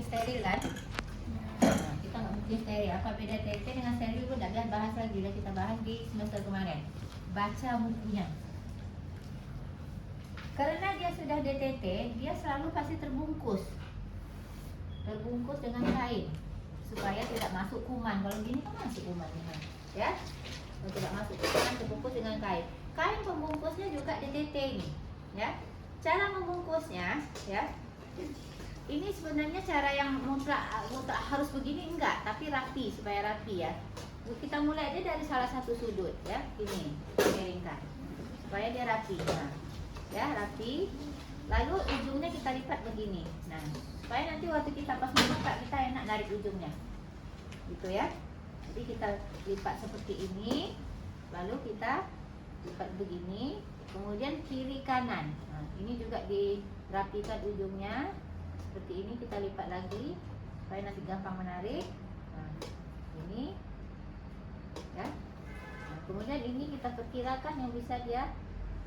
mungkin steril kan? Nah, kita nggak mungkin steril. Apa beda TT dengan steril pun tidak bahas lagi. Sudah kita bahas di semester kemarin. Baca bukunya. Karena dia sudah DTT, dia selalu pasti terbungkus dengan kain supaya tidak masuk kuman. Kalau gini kan masuk kumannya, ya. Kalau tidak masuk kuman, terbungkus dengan kain. Kain pembungkusnya juga DTT ini, ya. Cara membungkusnya, ya. Ini sebenarnya cara yang mutlak harus begini enggak, tapi rapi supaya rapi ya. Kita mulai aja dari salah satu sudut ya, ini miringkan supaya dia rapi. Nah, ya rapi. Lalu ujungnya kita lipat begini. Nah, supaya nanti waktu kita pas membuka kita enak narik ujungnya, gitu ya. Jadi kita lipat seperti ini, lalu kita lipat begini, kemudian kiri kanan. Nah, ini juga dirapikan ujungnya. Seperti ini kita lipat lagi supaya nanti gampang menarik. Nah, ini ya. Nah, kemudian ini kita perkirakan yang bisa dia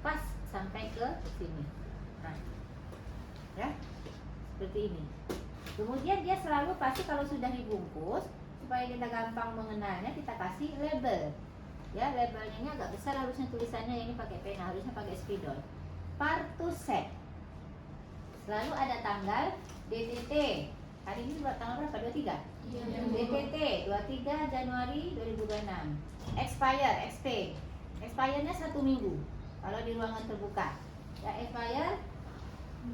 pas sampai ke sini. Nah, ya. Seperti ini. Kemudian dia selalu pasti kalau sudah dibungkus supaya kita gampang mengenalnya kita kasih label. Ya, labelnya ini agak besar harusnya tulisannya ini pakai pena, harusnya pakai spidol. Partu set. Selalu ada tanggal DTT. Hari ini tanggal berapa? 23? Ya. DTT 23 Januari 2026. Expire-nya 1 minggu kalau di ruangan terbuka. Ya, expire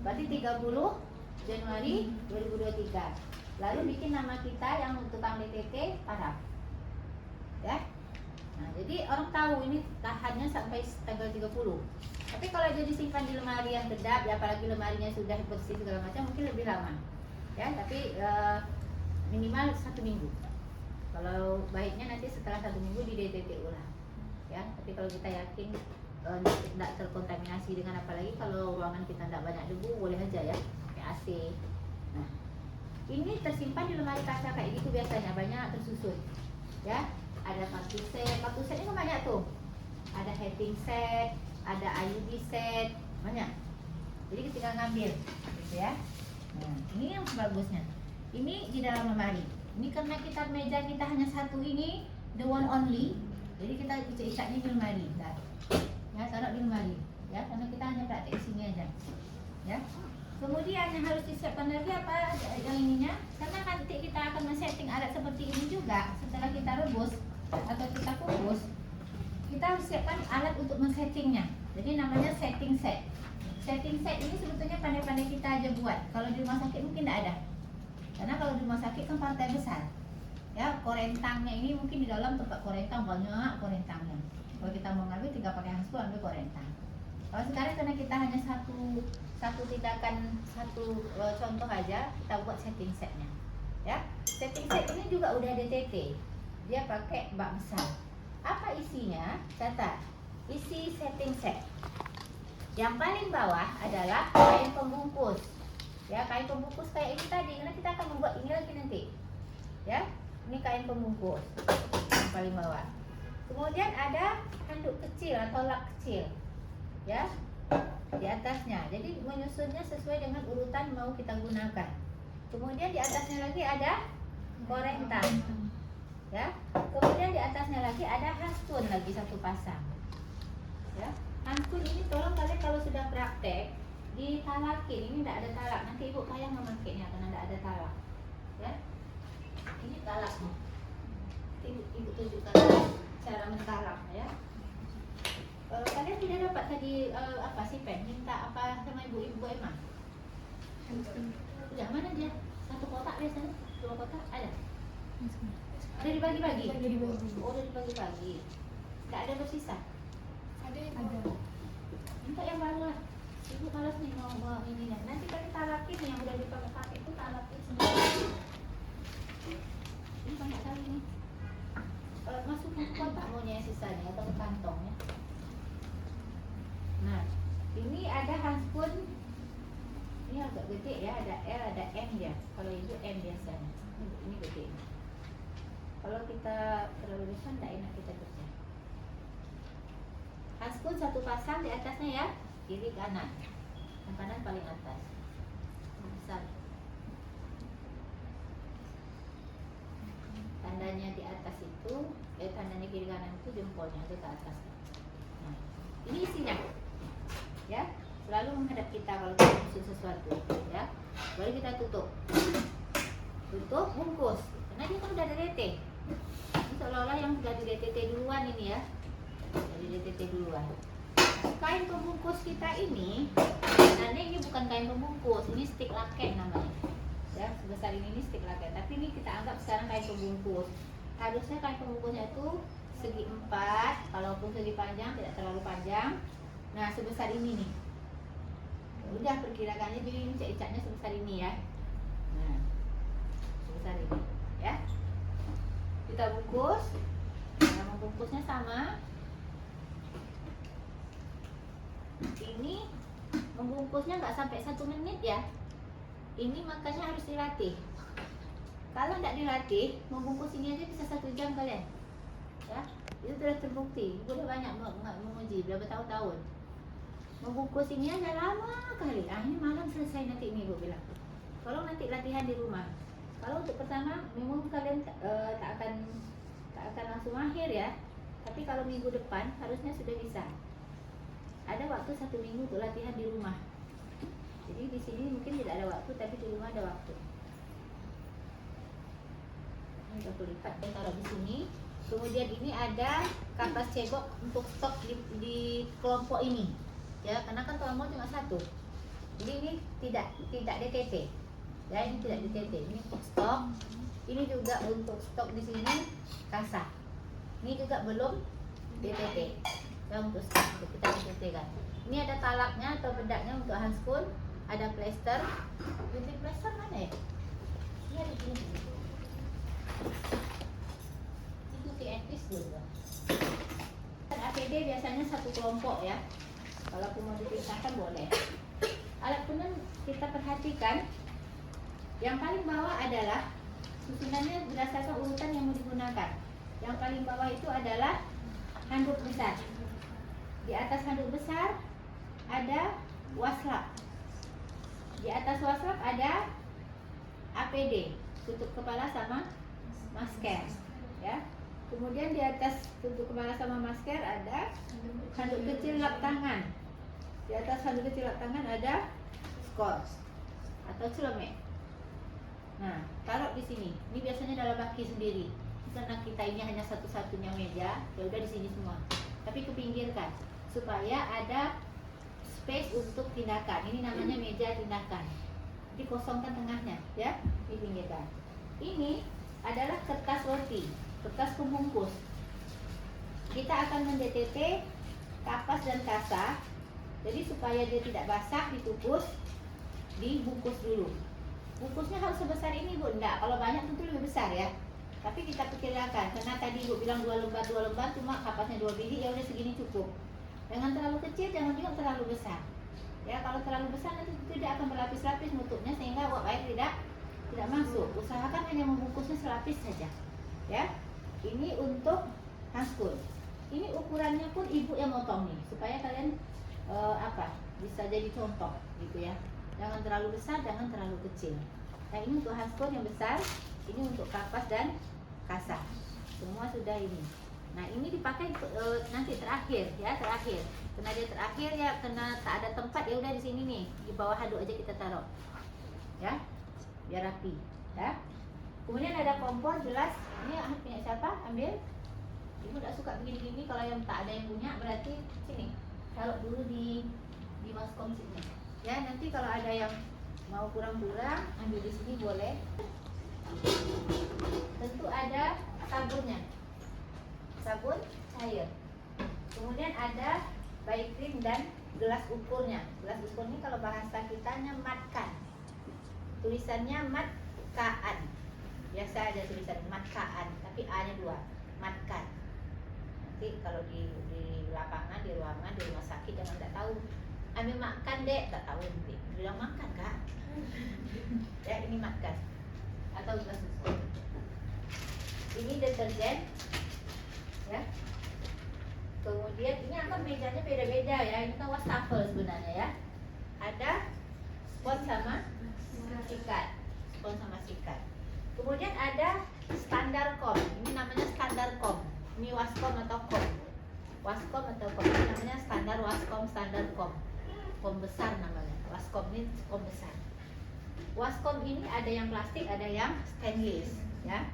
berarti 30 Januari 2023. Lalu bikin nama kita yang tukang DTT Paraf. Ya. Nah, jadi orang tahu ini tahannya sampai tanggal 30. Tapi kalau jadi simpan di lemari yang kedap, ya apalagi lemarinya sudah bersih segala macam, mungkin lebih lama. Ya, tapi minimal 1 minggu. Kalau baiknya nanti setelah 1 minggu di DTT ulang. Ya, tapi kalau kita yakin tidak terkontaminasi dengan apalagi kalau ruangan kita tidak banyak debu, boleh aja ya, pakai AC. Nah, ini tersimpan di lemari kaca kayak gitu biasanya, banyak tersusun. Ya, ada partu set ini banyak tuh. Ada heading set, ada IUD set, banyak. Jadi kita ngambil, gitu ya. Nah, ini yang bagusnya. Ini di dalam lemari. Ini karena meja kita hanya satu ini, the one only. Jadi kita ikat-ikatnya di lemari. Nah, ya taruh di lemari. Ya, karena kita hanya praktek sini aja. Ya. Kemudian yang harus disiapkan lagi apa yang ininya? Karena nanti kita akan men-setting alat seperti ini juga setelah kita rebus atau kita kukus. Kita harus siapkan alat untuk men-settingnya. Jadi namanya setting set. Setting set ini sebetulnya pandai-pandai kita aja buat. Kalau di rumah sakit mungkin tidak ada. Karena kalau di rumah sakit kan partai besar. Ya, korentangnya ini mungkin di dalam tempat korentang banyak korentangnya. Kalau kita mau ngambil tinggal pakai handscoe ambil korentang. Kalau sekarang karena kita hanya satu tindakan, contoh aja, kita buat setting setnya. Ya, setting set ini juga udah DTT. Dia pakai bak besar. Apa isinya? Catat. Isi setting set. Yang paling bawah adalah kain pembungkus. Ya, kain pembungkus kayak ini tadi, karena kita akan membuat ini lagi nanti. Ya, ini kain pembungkus yang paling bawah. Kemudian ada handuk kecil atau lap kecil. Ya, di atasnya. Jadi menyusunnya sesuai dengan urutan mau kita gunakan. Kemudian di atasnya lagi ada korentang. Ya, kemudian di atasnya lagi ada handscoe lagi satu pasang. Ya, handscoe ini tolong kalian kalau sudah praktek ditalakin. Ini tidak ada talak. Nanti ibu payah memakainya karena tidak ada talak. Ya, ini talaknya. Ibu tunjukkan cara mentalak ya. Kalian tidak dapat tadi apa sih pen? Minta apa sama ibu Emma? Udah mana dia? Satu kotak biasanya? 2 kotak ada? Ada dibagi-bagi? Oh, udah dibagi-bagi. Tidak ada bersisa? Ada. Minta yang baru lah. Ibu malas nih mau ininya. Nanti kalian talakin yang udah dipakai itu talakin sendiri. Ini banyak kali nih. Masuk ke kotak maunya yang sisanya atau ke kantongnya. Nah, ini ada handscoe. Ini agak gede ya, ada L, ada M ya. Kalau itu M biasanya. Ini gede. Kalau kita terlalu besar, tidak enak kita kerja. Handscoe satu pasang di atasnya ya, kiri kanan. Yang kanan paling atas. Besar. tandanya di atas itu, tandanya kiri kanan itu jempolnya ada ke atas. Nah, ini isinya, ya, selalu menghadap kita kalau kita mesin sesuatu, ya. Baru kita tutup, bungkus, karena dia kan udah ada DT. Ini seolah-olah yang sudah di DTT duluan ini ya, dari DTT duluan. Kain pembungkus kita ini, sebenarnya ini bukan kain pembungkus, ini stik laken namanya. Ya, sebesar ini stik laken, tapi ini kita anggap sekarang kain pembungkus. Harusnya kain pembungkusnya itu segi 4, kalaupun segi panjang tidak terlalu panjang. Nah, sebesar ini nih. Udah perkirakannya, jadi ini icatnya sebesar ini ya. Nah, sebesar ini ya. Kita bungkus, cara membungkusnya sama. Ini membungkusnya nggak sampai 1 menit ya. Ini makanya harus dilatih. Kalau nggak dilatih, membungkus ini aja bisa 1 jam kalian. Ya, itu sudah terbukti. Ibu udah banyak menguji berapa tahun-tahun. Membungkus ini aja lama kali. Ini malam selesai nanti ini ibu bilang. Kalau nanti latihan di rumah. Kalau untuk pertama, memang kalian tak akan langsung mahir ya. Tapi kalau minggu depan harusnya sudah bisa. Ada waktu 1 minggu untuk latihan di rumah. Jadi di sini mungkin tidak ada waktu, tapi di rumah ada waktu. Ini aku lipat, saya taruh di sini. Kemudian ini ada kapas cebok untuk stok di kelompok ini. Ya, karena kan kelompok cuma 1. Jadi ini tidak DTT. Ya, ini tidak DTT. Ini untuk stok. Ini juga untuk stok di sini kasa. Ini juga belum DTT. Ya, untuk stok untuk kita DTT kan. Ini ada talaknya atau bedaknya untuk handskun. Ada plester. Jadi plester mana ya? Ini ada di sini. Itu TNPs dulu. APD biasanya 1 kelompok ya. Kalau mau dipisahkan boleh. Alat penun kita perhatikan. Yang paling bawah adalah susunannya berdasarkan urutan yang mau digunakan. Yang paling bawah itu adalah handuk besar. Di atas handuk besar ada waslap. Di atas waslap ada APD, tutup kepala sama masker, ya. Kemudian di atas tutup kepala sama masker ada handuk kecil lap tangan. Di atas handuk kecil lap tangan ada skor atau celemek. Nah, taruh di sini. Ini biasanya dalam baki sendiri. Karena kita ini hanya satu-satunya meja, ya udah di sini semua. Tapi kepinggirkan supaya ada space untuk tindakan. Ini namanya meja tindakan. Jadi kosongkan tengahnya, ya, dipinggirkan. Ini adalah kertas roti, kertas pembungkus. Kita akan men-DTT kapas dan kasa. Jadi supaya dia tidak basah, ditukus, dibungkus dulu. Bungkusnya harus sebesar ini Bu, enggak. Kalau banyak tentu lebih besar ya. Tapi kita perkirakan, karena tadi Bu bilang 2 lembar, cuma kapasnya 2 biji, ya udah segini cukup. Jangan terlalu kecil, jangan juga terlalu besar. Ya, kalau terlalu besar nanti tidak akan berlapis-lapis nutupnya sehingga uap air tidak masuk. Usahakan hanya membungkusnya selapis saja. Ya. Ini untuk handskun. Ini ukurannya pun ibu yang motong nih, supaya kalian bisa jadi contoh gitu ya. Jangan terlalu besar, jangan terlalu kecil. Nah, ini untuk handskun yang besar, ini untuk kapas dan kasa. Semua sudah ini. Nah, ini dipakai nanti terakhir ya, terakhir. Karena dia terakhir ya, karena tak ada tempat ya udah di sini nih, di bawah handuk aja kita taruh. Ya. Biar rapi, ya. Kemudian ada kompor jelas. Ini punya siapa? Ambil. Ibu tidak suka begini-gini, kalau yang tak ada yang punya berarti sini. Taruh dulu di maskom sini. Ya, nanti kalau ada yang mau kurang-kurang ambil di sini boleh. Tentu ada sabunnya. Sabun cair. Kemudian ada baik krim dan gelas ukurnya. Gelas ukur ini kalau bahasa kitanya matkan. Tulisannya matkaan. Biasa ada tulisan matkaan, tapi A-nya 2. Matkan. Nanti kalau di lapangan, di ruangan, di rumah sakit jangan tidak tahu. Ambil makan dek, tak tahu nanti. Bilang makan kak. Ya, ini matkan. Atau gelas ukur. Ini deterjen. Ya. Kemudian ini akan mejanya beda-beda ya. Ini kan wastafel sebenarnya ya. Ada spons sama sikat. Spons sama sikat. Kemudian ada standar kom. Ini namanya standar kom. Ini waskom atau kom. Waskom atau kom. Ini namanya standar waskom, standar kom. Kom besar namanya. Waskom ini kom besar. Waskom ini ada yang plastik, ada yang stainless, ya.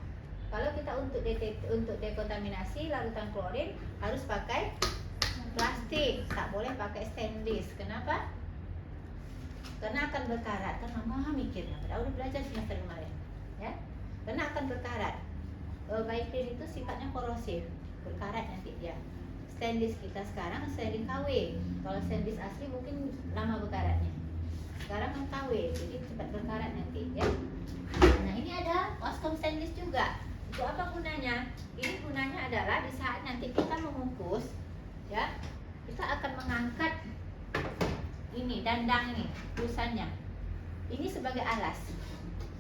Kalau kita untuk dekontaminasi larutan klorin harus pakai plastik, tak boleh pakai stainless. Kenapa? Karena akan berkarat. Kan mama mikirnya, padahal udah belajar semester kemarin, ya. Karena akan berkarat. Baiklin itu sifatnya korosif, berkarat nanti dia. Stainless kita sekarang stainless KW. Kalau stainless asli mungkin lama berkaratnya. Sekarang kan KW, jadi cepat berkarat nanti, ya. Nah, ini ada waskom stainless juga. Itu apa gunanya? Ini gunanya adalah di saat nanti kita mengukus, ya, kita akan mengangkat ini dandang ini, tulisannya. Ini sebagai alas.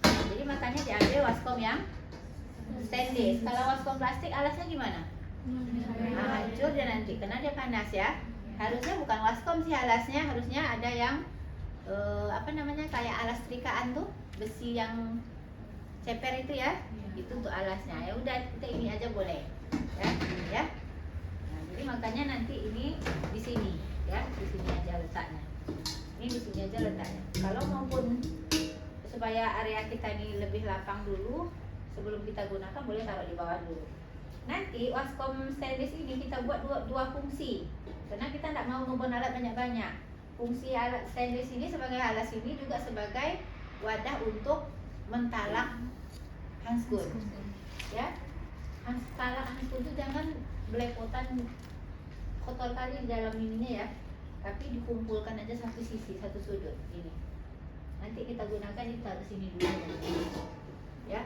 Jadi makanya diambil waskom yang stainless. Kalau waskom plastik alasnya gimana? Hancur dia nanti, karena dia panas, ya. Harusnya bukan waskom sih alasnya, harusnya ada yang apa namanya, kayak alas trikaan tuh, besi yang ceper itu, ya. Itu untuk alasnya. Ya udah, kita ini aja boleh, ya, ya. Nah, jadi makanya nanti ini di sini, ya, di sini aja letaknya. Ini di sini aja letaknya. Kalau maupun supaya area kita ini lebih lapang dulu, sebelum kita gunakan boleh taruh di bawah dulu. Nanti waskom stainless ini kita buat dua fungsi, karena kita tidak mau ngebon alat banyak-banyak. Fungsi alat stainless ini sebagai alas ini juga sebagai wadah untuk mentalak hanskun, ya. Talak hanskun itu jangan belepotan kotor kali di dalam ininya, ya, tapi dikumpulkan aja satu sisi, satu sudut ini. Nanti kita gunakan ini taruh sini dulu, ya.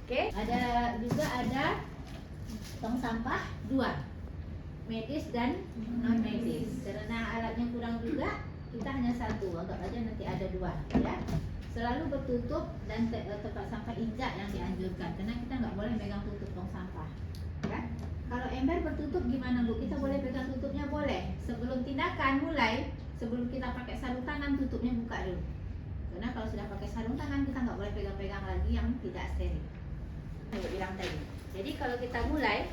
Oke, ada tong sampah 2, medis dan non medis. Karena alatnya kurang juga, kita hanya 1. Anggap aja nanti ada 2, ya. Selalu bertutup dan tempat sampah injak yang dianjurkan, karena kita nggak boleh pegang tutup tong sampah, ya. Kalau ember bertutup gimana, Bu? Kita boleh pegang tutupnya, boleh. Sebelum tindakan mulai, sebelum kita pakai sarung tangan, tutupnya buka dulu. Karena kalau sudah pakai sarung tangan, kita nggak boleh pegang-pegang lagi yang tidak steril. Saya bilang tadi. Jadi kalau kita mulai,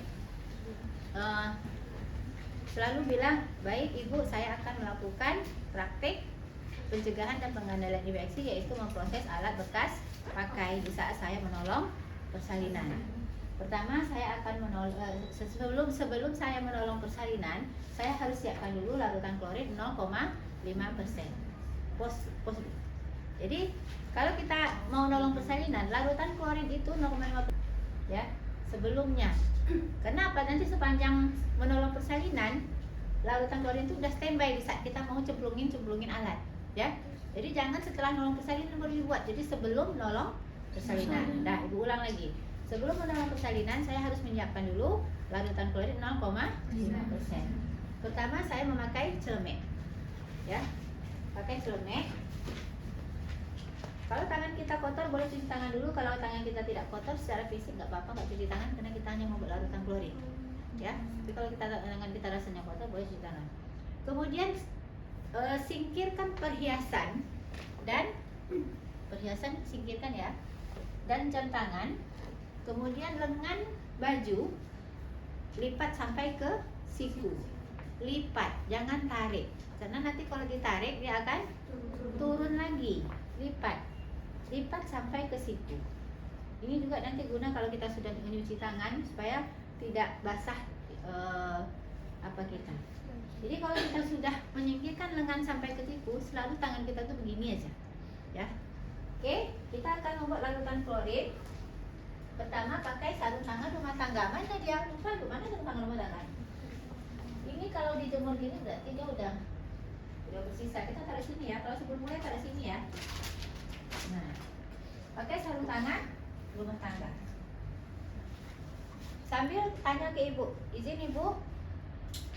selalu bilang, baik Ibu, saya akan melakukan praktik pencegahan dan pengendalian infeksi, yaitu memproses alat bekas pakai di saat saya menolong persalinan. Pertama, saya akan sebelum saya menolong persalinan, saya harus siapkan dulu larutan klorin 0,5%. Jadi kalau kita mau nolong persalinan, larutan klorin itu 0,5%, ya, sebelumnya. Kenapa? Nanti sepanjang menolong persalinan, larutan klorin itu udah standby di saat kita mau cemplungin alat, ya. Jadi jangan setelah nolong persalinan baru dibuat. Jadi sebelum nolong persalinan. Dah, Ibu ulang lagi. Sebelum menolong persalinan, saya harus menyiapkan dulu larutan klorin 0,5%. Pertama, saya memakai celemek, ya. Pakai celemek. Kalau tangan kita kotor, boleh cuci tangan dulu. Kalau tangan kita tidak kotor secara fisik nggak apa-apa, nggak cuci tangan, karena kita hanya mau buat larutan klorin, ya. Tapi kalau tangan kita rasanya kotor, boleh cuci tangan. Kemudian singkirkan perhiasan singkirkan, ya, dan jam tangan. Kemudian lengan baju lipat sampai ke siku. Lipat, jangan tarik, karena nanti kalau ditarik dia akan turun lagi. Lipat sampai ke siku. Ini juga nanti guna kalau kita sudah mencuci tangan supaya tidak basah apa kita. Jadi kalau kita sudah menyingkirkan lengan sampai ke siku, selalu tangan kita tuh begini aja, ya. Oke, kita akan membuat larutan klorin. Pertama, pakai sarung tangan rumah tangga. Mana dia? Lupa, mana sarung tangan rumah tangga? Ini kalau dijemur gini berarti dia udah bersisa. Kita taruh sini, ya. Kalau sebelum mulai taruh sini, ya. Nah, pakai sarung tangan rumah tangga. Sambil tanya ke Ibu, izin Ibu,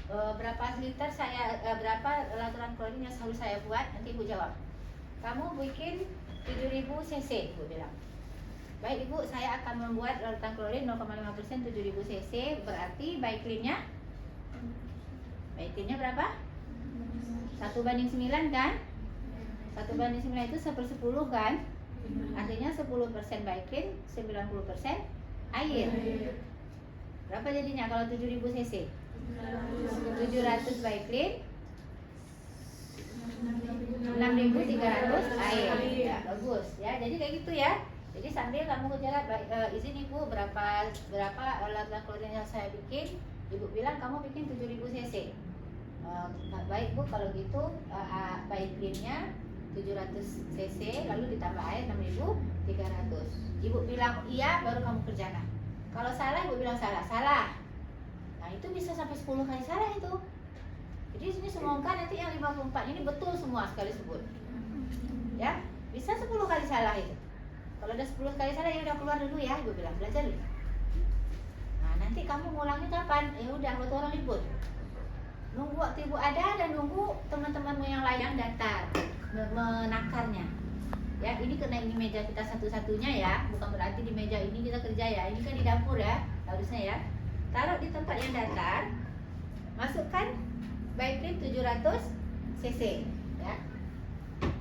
berapa liter berapa larutan klorin yang selalu saya buat? Nanti Ibu jawab. Kamu bikin 7000 cc, Ibu bilang. Baik Ibu, saya akan membuat larutan klorin 0,5% 7000 cc. Berarti Baiklin-nya berapa? 1:9 kan? 1:9 itu 1/10 kan? Artinya 10% Baiklin, 90% air. Berapa jadinya kalau 7000 cc? 700 Baiklin, 6300 air. Ya, bagus ya. Jadi kayak gitu ya. Jadi sambil kamu kejar izin Ibu berapa alat klorin yang saya bikin, Ibu bilang kamu bikin 7000 cc. Baik Bu, kalau gitu Baiklinnya 700 cc lalu ditambah air 6300. Ibu bilang iya baru kamu kerjakan. Kalau salah Ibu bilang salah. Nah, itu bisa sampai 10 kali salah itu. Jadi ini semoga nanti yang 54 ini betul semua sekali sebut. Ya, bisa 10 kali salah itu. Kalau udah 10 kali salah ya udah keluar dulu ya, Ibu bilang belajar dulu. Nah, nanti kamu ngulangnya kapan? Ya udah waktu orang libur. Nunggu waktu Ibu ada dan nunggu teman-temanmu yang lain yang datar menakarnya. Ya, ini kena ini meja kita satu-satunya ya, bukan berarti di meja ini kita kerja ya. Ini kan di dapur ya, harusnya ya. Taruh di tempat yang datar. Masukkan Baiklin 700 cc ya.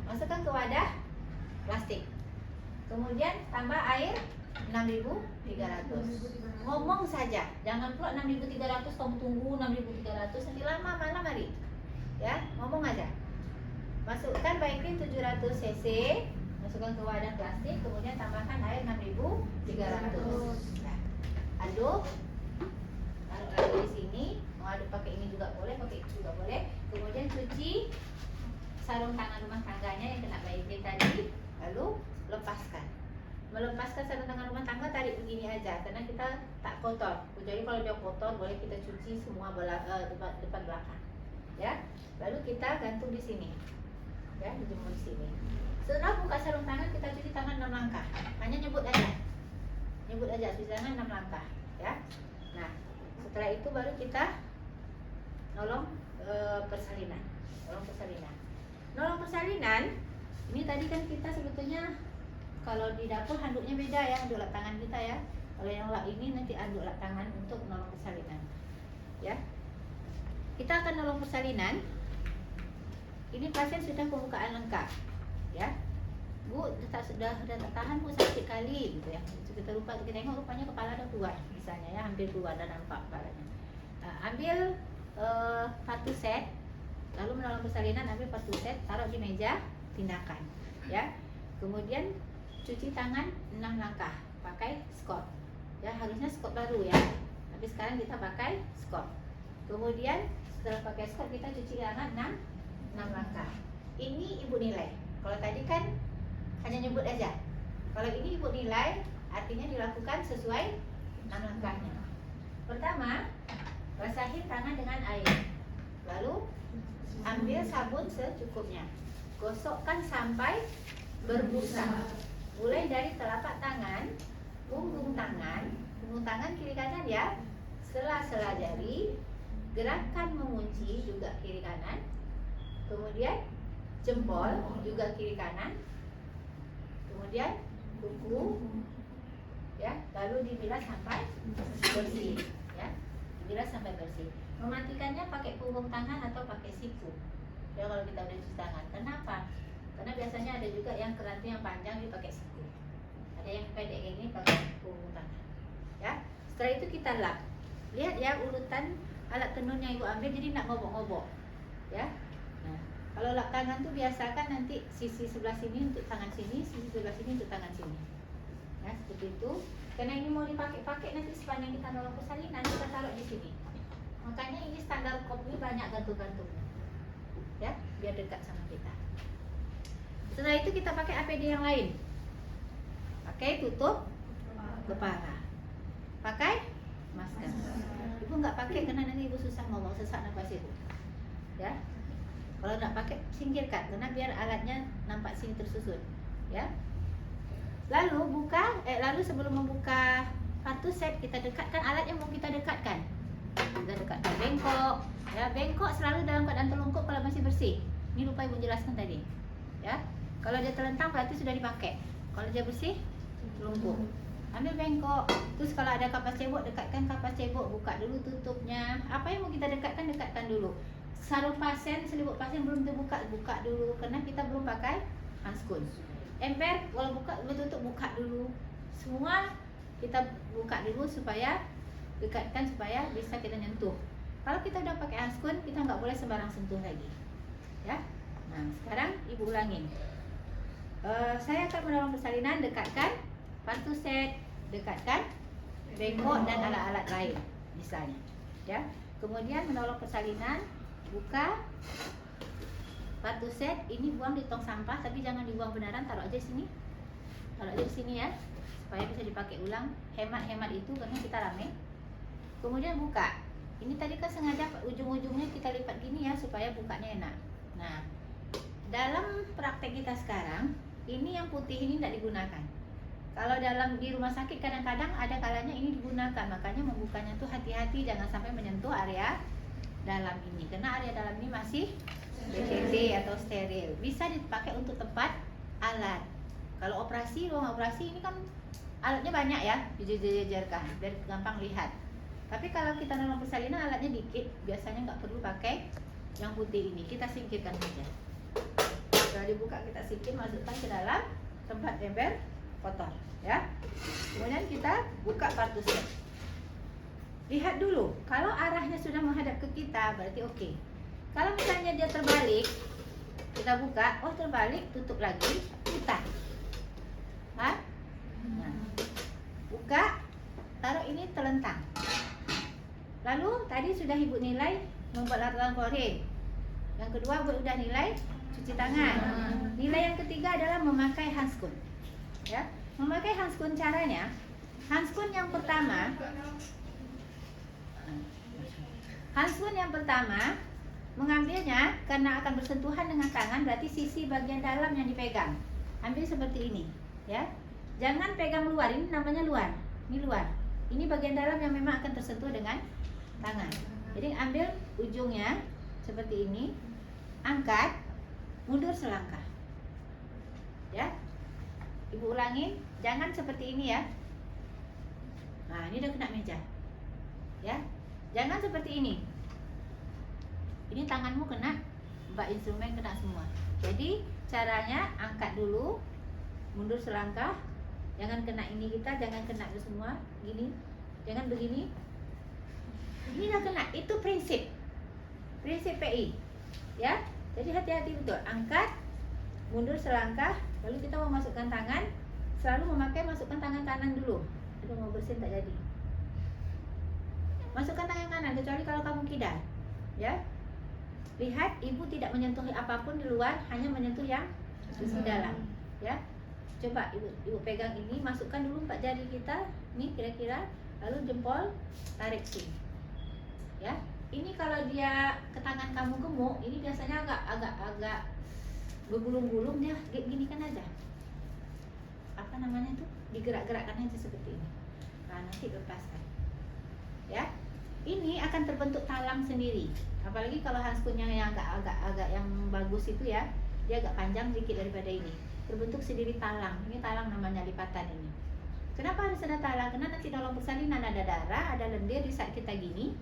Masukkan ke wadah plastik. Kemudian tambah air 6300. Ngomong saja, jangan pula 6300 kamu tunggu 6300 nanti lama malam hari. Ya, ngomong aja. Masukkan Baiklin 700 cc, masukkan ke wadah plastik, kemudian tambahkan air 6300. Nah, aduk. Taruh lagi di sini. Mau aduk pakai ini juga boleh, pakai itu juga boleh. Kemudian cuci sarung tangan rumah tangganya yang kena Baiklin tadi, lalu lepaskan. Melepaskan sarung tangan rumah tangga tarik begini aja karena kita tak kotor. Jadi kalau dia kotor boleh kita cuci semua depan belakang. Ya. Lalu kita gantung di sini. Ya, dijemur di sini. Setelah buka sarung tangan kita cuci tangan 6 langkah. Hanya nyebut aja. Nyebut aja cuci tangan 6 langkah, ya. Nah, setelah itu baru kita nolong persalinan. Nolong persalinan. Ini tadi kan kita sebetulnya kalau di dapur handuknya beda ya, handuk lap tangan kita ya. Kalau yang lap ini nanti handuk lap tangan untuk nolong persalinan. Ya. Kita akan nolong persalinan. Ini pasien sudah pembukaan lengkap. Ya. Bu, sudah tak tahan Bu, sakit kali gitu ya. Kita tengok rupanya kepala dah keluar misalnya ya, hampir keluar dan nampak kepalanya. Ambil partu set, lalu menolong persalinan, ambil partu set, taruh di meja tindakan ya. Kemudian cuci tangan 6 langkah pakai Scott ya, harusnya Scott baru ya, tapi sekarang kita pakai Scott. Kemudian setelah pakai Scott kita cuci tangan 6 langkah. Ini Ibu nilai. Kalau tadi kan hanya nyebut aja, kalau ini Ibu nilai artinya dilakukan sesuai 6 langkahnya. Pertama, basahi tangan dengan air, lalu ambil sabun secukupnya, gosokkan sampai berbusa. Mulai dari telapak tangan, punggung tangan kiri kanan ya, sela-sela jari, gerakan mengunci juga kiri kanan, kemudian jempol juga kiri kanan, kemudian kuku, ya, lalu dibilas sampai bersih, ya, dibilas sampai bersih. Mematikannya pakai punggung tangan atau pakai siku. Ya kalau kita udah cuci tangan. Kenapa? Karena biasanya ada juga yang keranti yang panjang dipakai siku. Ada yang pendek kayak gini pakai punggung tangan. Ya. Setelah itu kita lap. Lihat ya urutan alat tenun yang Ibu ambil, jadi nak ngobok-ngobok. Ya. Nah, kalau lap tangan tuh biasakan nanti sisi sebelah sini untuk tangan sini, sisi sebelah sini untuk tangan sini. Ya, seperti itu. Karena ini mau dipakai-pakai nanti sepanjang kita nolong persalinan kita taruh di sini. Makanya ini standar kop ini banyak gantung-gantungnya. Ya, biar dekat sama kita. Setelah itu kita pakai APD yang lain. Pakai tutup kepala. Pakai masker. Ibu nggak pakai karena nanti Ibu susah ngomong, sesak nafas Ibu. Ya. Kalau nggak pakai singkirkan karena biar alatnya nampak sini tersusun. Ya. Lalu lalu sebelum membuka partu set kita dekatkan alat yang mau kita dekatkan. Kita dekatkan bengkok. Ya, bengkok selalu dalam keadaan terlungkup kalau masih bersih. Ini lupa Ibu jelaskan tadi. Ya. Kalau dia terlentang berarti sudah dipakai. Kalau dia bersih, terlungkup. Ambil bengkok. Terus kalau ada kapas cebok, dekatkan kapas cebok, buka dulu tutupnya. Apa yang mau kita dekatkan dulu. Sarung pasien, selimut pasien belum terbuka, buka dulu karena kita belum pakai hanskun. ember kalau buka tutup, buka dulu semua, kita buka dulu supaya dekatkan supaya bisa kita nyentuh. Kalau kita udah pakai hanskun, kita nggak boleh sembarang sentuh lagi, ya. Nah sekarang ibu ulangin. Saya akan menolong persalinan, dekatkan partu set, dekatkan bengkok dan alat-alat lain misalnya, ya. Kemudian menolong persalinan, buka partu set, ini buang di tong sampah, tapi jangan dibuang beneran, taruh aja sini, taruh aja di sini ya, supaya bisa dipakai ulang. Hemat itu karena kita rame. Kemudian buka. Ini tadi kan sengaja ujung-ujungnya kita lipat gini ya supaya bukanya enak. Nah, dalam praktek kita sekarang, ini yang putih ini tidak digunakan. Kalau di rumah sakit kadang-kadang ada kalanya ini digunakan, makanya membukanya tuh hati-hati, jangan sampai menyentuh area dalam ini, karena area dalam ini masih DTT atau steril. Bisa dipakai untuk tempat alat. Kalau operasi, ruang operasi ini kan alatnya banyak ya, dijejer-jejerkan biar gampang lihat. Tapi kalau kita nolong persalinan alatnya dikit, biasanya nggak perlu pakai yang putih ini, kita singkirkan saja. Kalau dibuka kita singkir, masukkan ke dalam tempat ember kotor, ya. Kemudian kita buka partu set. Lihat dulu, kalau arahnya sudah menghadap ke kita berarti oke. Kalau misalnya dia terbalik, kita buka, oh terbalik, tutup lagi, putar. Nah, buka, taruh ini telentang. Lalu tadi sudah ibu nilai membuat larutan klorin. Yang kedua udah nilai cuci tangan. Nilai yang ketiga adalah memakai hanskun. Ya, memakai hanskun caranya, hanskun yang pertama mengambilnya karena akan bersentuhan dengan tangan, berarti sisi bagian dalam yang dipegang. Ambil seperti ini, ya. Jangan pegang luar, ini namanya luar. Ini luar. Ini bagian dalam yang memang akan tersentuh dengan tangan. Jadi ambil ujungnya seperti ini, angkat, mundur selangkah. Ya. Ibu ulangin, jangan seperti ini ya. Nah, ini udah kena meja. Ya. Jangan seperti ini. Ini tanganmu kena, bak instrumen kena semua. Jadi caranya angkat dulu, mundur selangkah, jangan kena ini kita, jangan kena itu semua, gini, jangan begini. Ini udah kena, itu prinsip PI, ya. Jadi hati-hati betul, angkat, mundur selangkah, lalu kita mau masukkan tangan, selalu masukkan tangan kanan dulu. Aduh, mau bersin tak jadi. Masukkan tangan kanan, kecuali kalau kamu kidal, ya. Lihat, ibu tidak menyentuh apapun di luar, hanya menyentuh yang di dalam, ya. Coba ibu pegang ini, masukkan dulu 4 jari kita, nih kira-kira, lalu jempol tarik sini, ya. Ini kalau dia ke tangan kamu gemuk, ini biasanya agak bergulung-gulung, dia gini kan aja. Apa namanya itu? Digerak-gerakkan aja seperti ini. Nah, nanti lepaskan, ya. Ini akan terbentuk talang sendiri. Apalagi kalau hanskunnya yang agak yang bagus itu ya, dia agak panjang sedikit daripada ini. Terbentuk sendiri talang. Ini talang namanya lipatan ini. Kenapa harus ada talang? Karena nanti dalam persalinan ada darah, ada lendir, di saat kita gini,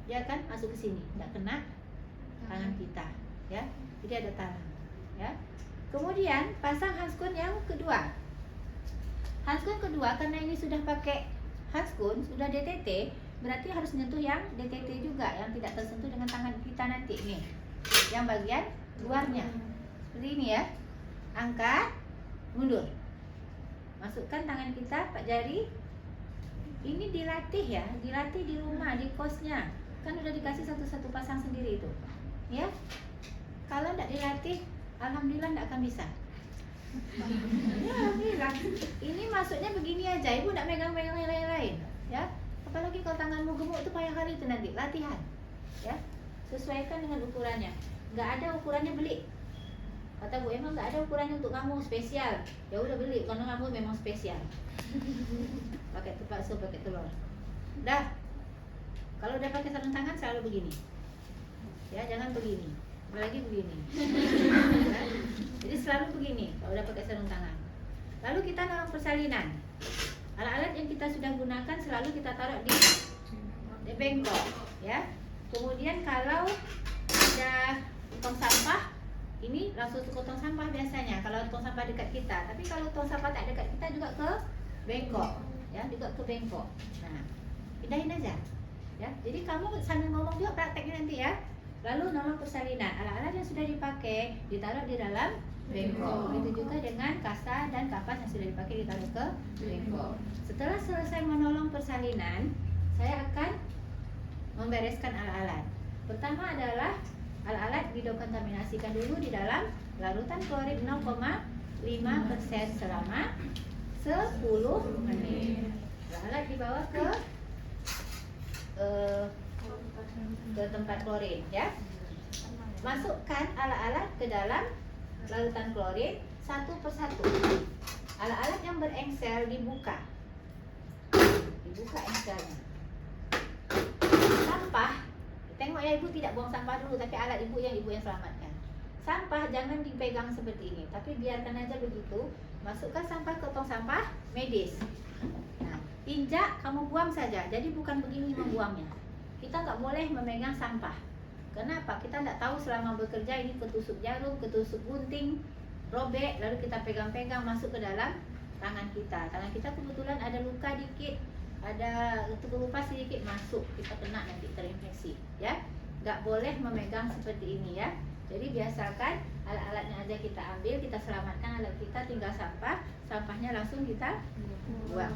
dia akan masuk ke sini, tidak kena tangan kita, ya. Jadi ada talang, ya. Kemudian pasang hanskun yang kedua. Hanskun kedua, karena ini sudah pakai hanskun, sudah DTT, berarti harus menyentuh yang DTT juga, yang tidak tersentuh dengan tangan kita nanti nih, yang bagian luarnya seperti ini ya. Angkat, mundur, masukkan tangan kita 4 jari. Ini dilatih ya, dilatih di rumah, di kosnya kan udah dikasih satu-satu pasang sendiri itu, ya. Kalau tidak dilatih, alhamdulillah tidak akan bisa. Ya, alhamdulillah. Ini masuknya begini aja, ibu tidak megang-megang yang lain-lain, ya. Apalagi kalau tanganmu gemuk itu payah kali itu nanti latihan, ya. Sesuaikan dengan ukurannya. Nggak ada ukurannya, beli. Kata Bu, emang nggak ada ukurannya untuk kamu spesial. Ya udah beli, karena kamu memang spesial. Pakai bakso, pakai telur. Dah. Kalau udah pakai sarung tangan selalu begini. Ya, jangan begini. Apalagi begini. Ya. Jadi selalu begini kalau udah pakai sarung tangan. Lalu kita nolong persalinan. Alat-alat yang kita sudah gunakan selalu kita taruh di bengkok, ya. Kemudian kalau ada tong sampah, ini langsung ke tong sampah biasanya kalau tong sampah dekat kita. Tapi kalau tong sampah tak dekat kita juga ke bengkok, ya, juga ke bengkok. Nah, pindahin aja, ya. Jadi kamu sambil ngomong juga prakteknya nanti ya. Lalu nomor persalinan, alat-alat yang sudah dipakai ditaruh di dalam bengkok. Itu juga dengan kasa dan kapas yang sudah dipakai ditaruh ke bengkok. Setelah selesai menolong persalinan, saya akan membereskan alat-alat. Pertama adalah alat-alat didekontaminasikan dulu di dalam larutan klorin 0,5% selama 10 menit. Alat dibawa ke tempat klorin, ya. Masukkan alat-alat ke dalam larutan klorin satu persatu. Alat-alat yang berengsel dibuka engselnya. Sampah, tengok ya, ibu tidak buang sampah dulu, tapi alat ibu yang selamatkan. Sampah jangan dipegang seperti ini, tapi biarkan aja begitu. Masukkan sampah ke tong sampah medis. Nah, injak kamu buang saja. Jadi bukan begini membuangnya. Kita nggak boleh memegang sampah. Kenapa? Kita nggak tahu selama bekerja ini ketusuk jarum, ketusuk gunting, robek, lalu kita pegang-pegang masuk ke dalam tangan kita. Tangan kita kebetulan ada luka dikit, ada terkelupas sedikit masuk, kita kena nanti terinfeksi, ya. Nggak boleh memegang seperti ini, ya. Jadi biasakan alat-alatnya aja kita ambil, kita selamatkan alat kita, tinggal sampahnya langsung kita buang.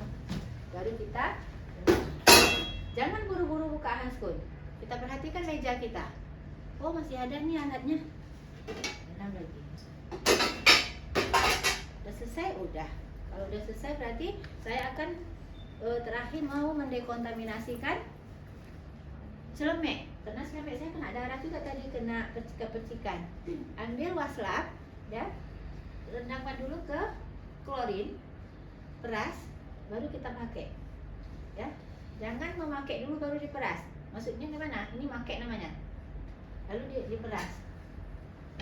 Baru kita, jangan buru-buru buka handskun. Kita perhatikan meja kita. Oh, masih ada nih alatnya. Enam lagi. Udah selesai? Udah. Kalau udah selesai berarti saya akan terakhir mau mendekontaminasikan celemek. Karena celemek saya kena darah juga tadi, kena percikan-percikan. Ambil waslap, ya. Rendamkan dulu ke klorin, peras, baru kita pakai. Ya. Jangan memakai dulu baru diperas. Maksudnya gimana? Ini pakai namanya. Lalu diperas.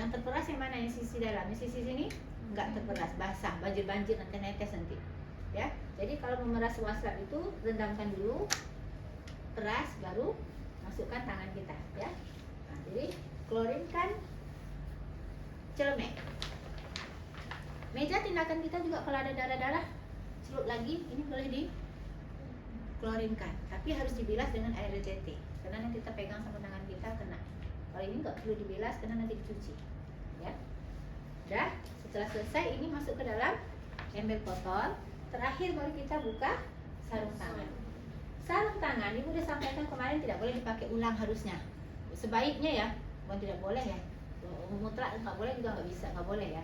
Yang terperas yang mana? Yang sisi dalam, yang sisi sini enggak terperas, basah, banjir-banjir, nanti netes nanti. Ya. Jadi kalau memeras waslap itu rendamkan dulu, peras, baru masukkan tangan kita, ya. Nah, jadi klorinkan celemek. Meja tindakan kita juga kalau ada darah-darah, celup lagi, ini boleh diklorinkan, tapi harus dibilas dengan air RCT, karena nanti kita pegang sama tangan kita kena. Kalau ini nggak perlu dibilas karena nanti dicuci, ya. Udah, setelah selesai ini masuk ke dalam ember botol. Terakhir baru kita buka sarung tangan. Sarung tangan, ibu udah sampaikan kemarin tidak boleh dipakai ulang harusnya. Sebaiknya ya, bukan tidak boleh ya. Mutlak nggak boleh juga nggak bisa, nggak boleh ya.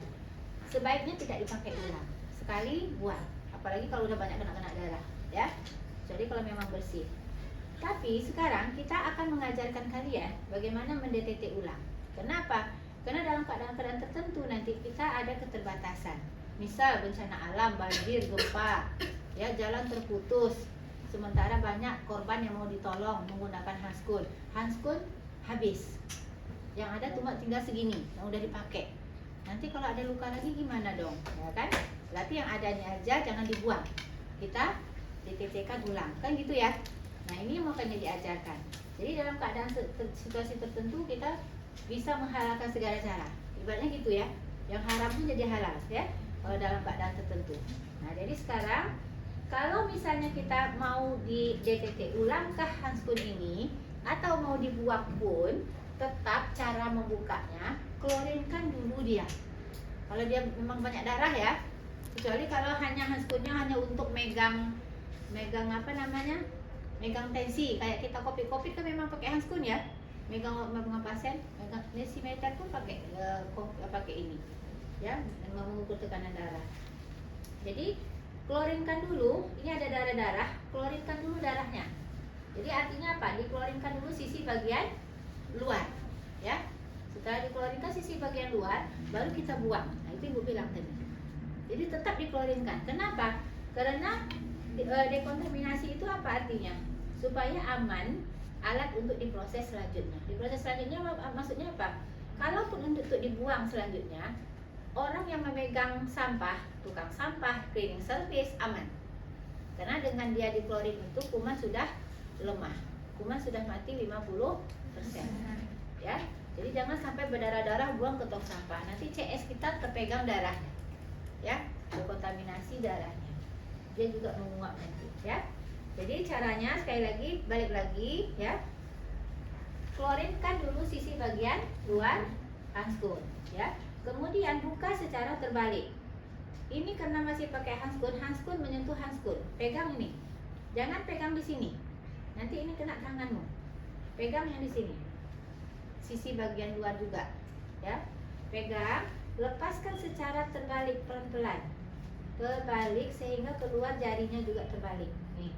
Sebaiknya tidak dipakai ulang. Sekali buang. Apalagi kalau udah banyak kena darah, ya. Jadi kalau memang bersih. Tapi sekarang kita akan mengajarkan kalian bagaimana mendeteksi ulang. Kenapa? Karena dalam keadaan-keadaan tertentu nanti kita ada keterbatasan. Misal bencana alam, banjir, gempa, ya, jalan terputus. Sementara banyak korban yang mau ditolong menggunakan handskun. Handskun habis. Yang ada cuma tinggal segini yang udah dipakai. Nanti kalau ada luka lagi gimana dong? Ya kan? Berarti yang adanya aja jangan dibuang. Kita DTT-kan ulang. Kan gitu ya? Nah, ini makanya diajarkan. Jadi dalam keadaan situasi tertentu kita bisa menghalalkan segala cara. Ibaratnya gitu ya. Yang haram pun jadi halal, ya. Kalau dalam keadaan tertentu. Nah, jadi sekarang kalau misalnya kita mau di DTT ulangkah handskun ini atau mau dibuang pun, tetap cara membukanya klorinkan dulu dia. Kalau dia memang banyak darah ya, kecuali kalau hanya handskunnya hanya untuk megang apa namanya, megang tensi, kayak kita kopi kan memang pakai handskun ya, megang pasien, megang desimeter pun pakai ini ya, mengukur tekanan darah. Jadi klorinkan dulu, ini ada darah-darah, klorinkan dulu darahnya. Jadi artinya apa? Diklorinkan dulu sisi bagian luar, ya. Setelah diklorinkan sisi bagian luar, baru kita buang. Nah, itu ibu bilang tadi. Jadi tetap diklorinkan. Kenapa? Karena dekontaminasi itu apa artinya? Supaya aman alat untuk diproses selanjutnya. Diproses selanjutnya maksudnya apa? Kalaupun untuk dibuang selanjutnya, orang yang memegang sampah, tukang sampah, cleaning service aman. Karena dengan dia diklorin itu kuman sudah lemah. Kuman sudah mati 50%. Ya. Jadi jangan sampai berdarah-darah buang ke tong sampah. Nanti CS kita terpegang darahnya, ya, terkontaminasi darahnya. Dia juga menguap nanti, ya. Jadi caranya sekali lagi, balik lagi, ya. Klorinkan dulu sisi bagian luar handskun, ya. Kemudian buka secara terbalik. Ini karena masih pakai handskun menyentuh handskun. Pegang ini, jangan pegang di sini. Nanti ini kena tanganmu. Pegang yang di sini. Sisi bagian luar juga, ya. Pegang, lepaskan secara terbalik pelan-pelan. Terbalik sehingga keluar jarinya juga terbalik. Nih.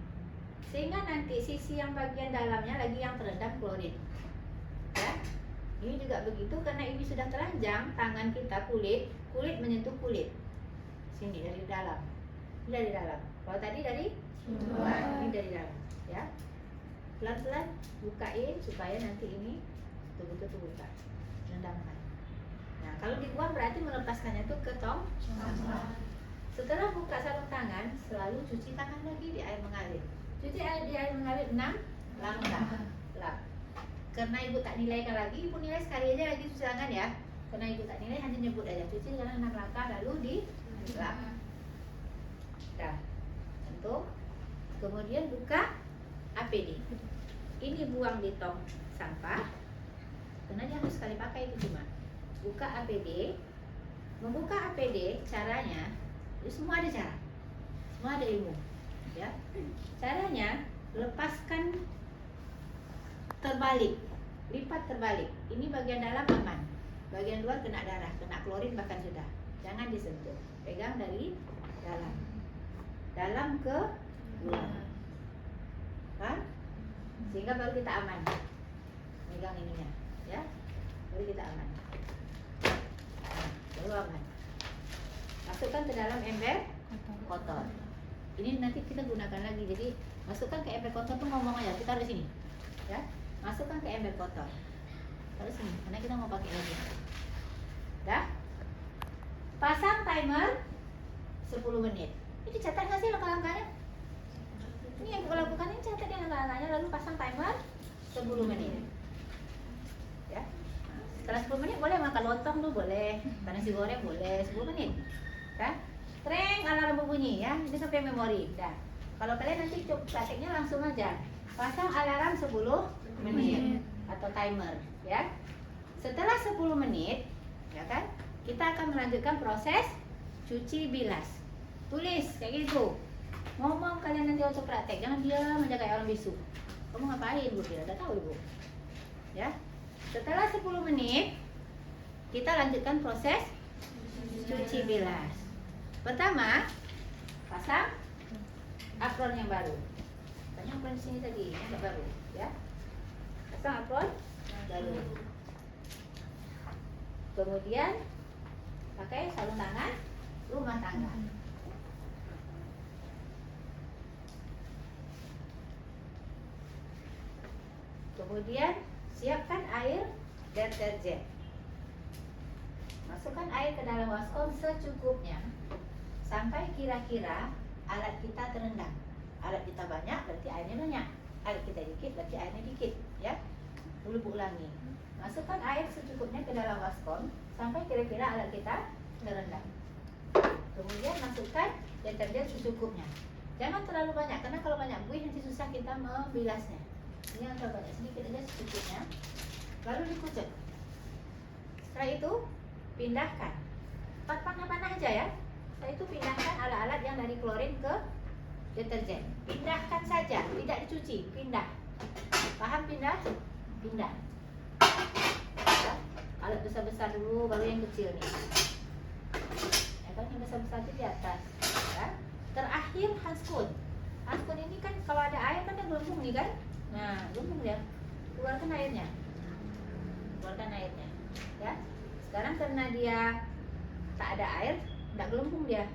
Sehingga nanti sisi yang bagian dalamnya lagi yang terendam klorin. Ya. Ini juga begitu karena ini sudah telanjang, tangan kita kulit menyentuh kulit. Sini dari dalam. Ini dari dalam. Kalau tadi dari luar, ini dari dalam, ya. Pelan-pelan bukain supaya nanti ini betul-betul buka, rendamkan. Nah, kalau dibuang berarti melepaskannya itu ke tong sampah. Setelah buka sarung tangan, selalu cuci tangan lagi di air mengalir. Cuci di air mengalir 6 lap. Karena ibu tak nilaikan lagi, ibu nilai sekali aja lagi cuci tangan, ya. Karena ibu tak nilai, hanya nyebut aja. Cuci dengan 6 langkah lalu dilap. Dah, untuk kemudian buka APD. Ini buang di tong sampah. Karena dia harus sekali pakai itu cuma. Buka APD. Membuka APD caranya, itu semua ada cara. Semua ada ilmu, ya. Caranya lepaskan terbalik, lipat terbalik. Ini bagian dalam aman. Bagian luar kena darah, kena klorin bahkan sudah. Jangan disentuh. Pegang dari dalam. Dalam ke luar. Kan? Sehingga baru kita aman. Megang ininya, ya. Baru kita aman. Nah, baru aman. Masukkan ke dalam ember kotor. Ini nanti kita gunakan lagi. Jadi masukkan ke ember kotor tuh ngomong aja. Kita taruh sini, ya. Masukkan ke ember kotor. Taruh sini, karena kita mau pakai lagi. Dah. Pasang timer 10 menit. Ini catat nggak sih langkah-langkahnya? Ini yang kita lakukan, ini catat yang langkah-langkahnya, lalu pasang timer 10 menit. Ya. Setelah 10 menit boleh makan lontong tuh boleh, nasi goreng boleh 10 menit. Ya. Treng alarm berbunyi, ya. Ini sampai memori. Dah. Kalau kalian nanti coba prakteknya langsung aja. Pasang alarm 10 menit atau timer, ya. Setelah 10 menit, ya kan? Kita akan melanjutkan proses cuci bilas. Tulis kayak gitu. Ngomong kalian nanti waktu praktek, jangan diam aja kayak orang bisu. Kamu ngapain, Bu? Tidak tahu, Ibu. Ya. Setelah 10 menit, kita lanjutkan proses cuci bilas. Pertama, pasang apron yang baru. Tanya apron di sini tadi, yang baru, ya. Pasang apron yang baru. Kemudian pakai sarung tangan rumah tangga. Kemudian siapkan air deterjen. Masukkan air ke dalam waskon secukupnya sampai kira-kira alat kita terendam. Alat kita banyak berarti airnya banyak. Alat kita dikit berarti airnya dikit, ya. Ulangi. Masukkan air secukupnya ke dalam waskon sampai kira-kira alat kita terendam. Kemudian masukkan deterjen secukupnya. Jangan terlalu banyak karena kalau banyak buih nanti susah kita membilasnya. Ini yang terlalu banyak, sedikit aja secukupnya. Lalu dikucek. Setelah itu pindahkan. Panah-panah aja, ya. Setelah itu pindahkan alat-alat yang dari klorin ke deterjen. Pindahkan saja, tidak dicuci, pindah. Paham pindah? Pindah. Ya. Alat besar-besar dulu, baru yang kecil nih. Ya kan, yang besar-besar itu di atas. Ya. Terakhir handskun. Handskun ini kan kalau ada air kan dia gelembung nih kan? Nah, gelembung dia. Keluarkan airnya. Keluarkan airnya. Ya. Sekarang karena dia tak ada air, tidak gelembung dia.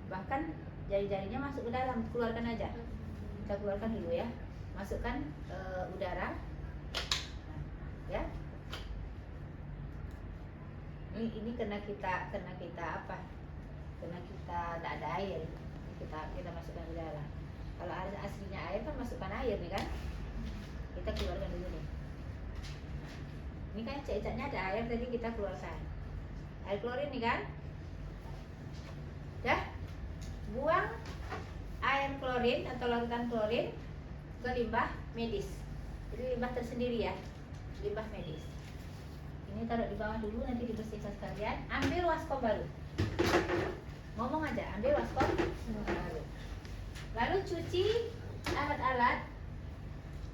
Bahkan jari-jarinya masuk ke dalam, keluarkan aja. Kita keluarkan dulu, ya. Masukkan udara. Nah, ya. Ini karena kita apa? Karena kita tak ada air, kita masukkan udara. Kalau aslinya air kan masukkan air nih kan? Kita keluarkan dulu nih. Ini kan cek-ceknya ada air, tadi kita keluarkan. Air klorin nih kan. Ya, buang air klorin atau larutan klorin ke limbah medis. Jadi limbah tersendiri ya, limbah medis. Ini taruh di bawah dulu, nanti dibersihkan sekalian. Ambil waskom baru. Ngomong aja, ambil waskom baru. Lalu cuci alat-alat